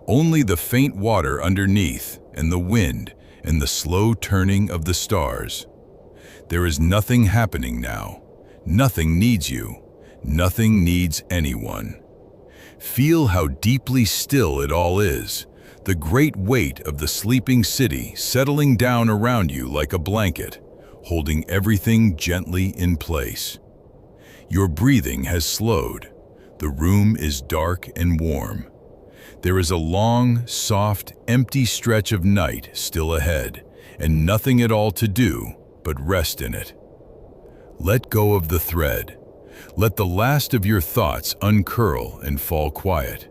Only the faint water underneath, and the wind, and the slow turning of the stars. There is nothing happening now. Nothing needs you. Nothing needs anyone. Feel how deeply still it all is, the great weight of the sleeping city settling down around you like a blanket, holding everything gently in place. Your breathing has slowed. The room is dark and warm. There is a long, soft, empty stretch of night still ahead, and nothing at all to do but rest in it. Let go of the thread. Let the last of your thoughts uncurl and fall quiet.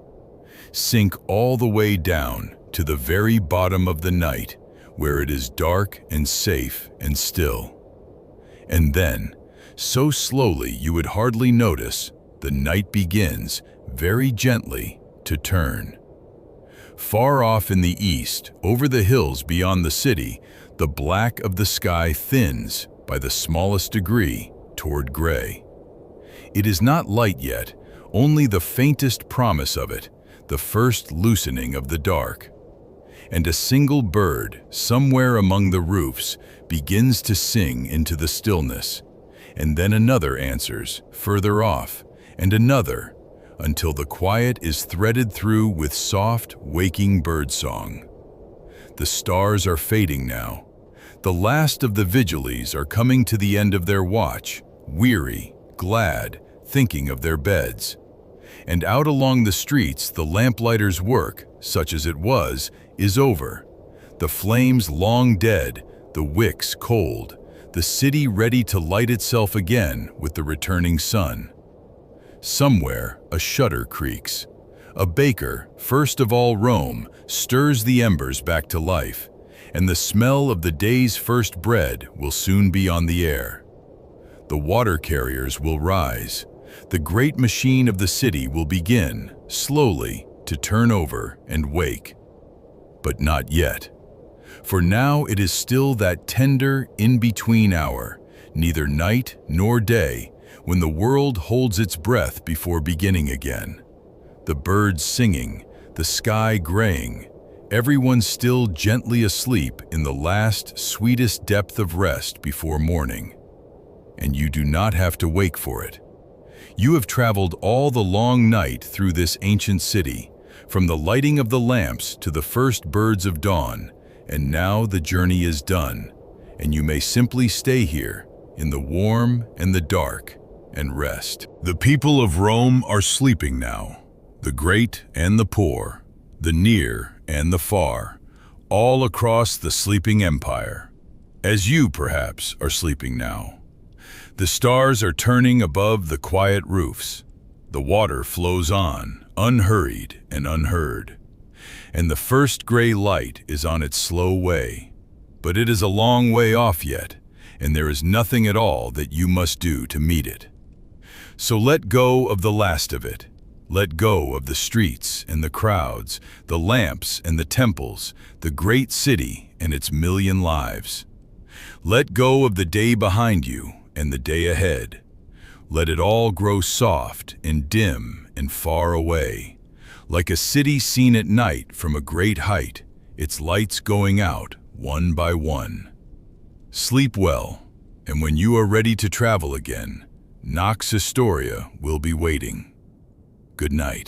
Sink all the way down to the very bottom of the night, where it is dark and safe and still. And then, so slowly you would hardly notice, the night begins, very gently, to turn. Far off in the east, over the hills beyond the city, the black of the sky thins, by the smallest degree, toward gray. It is not light yet, only the faintest promise of it, the first loosening of the dark. And a single bird, somewhere among the roofs, begins to sing into the stillness, and then another answers, further off, and another, until the quiet is threaded through with soft, waking birdsong. The stars are fading now. The last of the vigiles are coming to the end of their watch, weary, glad, thinking of their beds. And out along the streets the lamplighters' work, such as it was, is over. The flames long dead, the wicks cold, the city ready to light itself again with the returning sun. Somewhere a shutter creaks. A baker, first of all Rome, stirs the embers back to life, and the smell of the day's first bread will soon be on the air. The water carriers will rise. The great machine of the city will begin, slowly, to turn over and wake. But not yet. For now it is still that tender, in-between hour, neither night nor day, when the world holds its breath before beginning again. The birds singing, the sky graying, Everyone's still gently asleep in the last, sweetest depth of rest before morning. And you do not have to wake for it. You have traveled all the long night through this ancient city, from the lighting of the lamps to the first birds of dawn, and now the journey is done, and you may simply stay here, in the warm and the dark, and rest. The people of Rome are sleeping now, the great and the poor, the near and the far, all across the sleeping empire, as you, perhaps, are sleeping now. The stars are turning above the quiet roofs. The water flows on, unhurried and unheard. And the first gray light is on its slow way. But it is a long way off yet, and there is nothing at all that you must do to meet it. So let go of the last of it. Let go of the streets and the crowds, the lamps and the temples, the great city and its million lives. Let go of the day behind you and the day ahead. Let it all grow soft and dim and far away, like a city seen at night from a great height, its lights going out one by one. Sleep well, and when you are ready to travel again, Nox Historia will be waiting. Good night.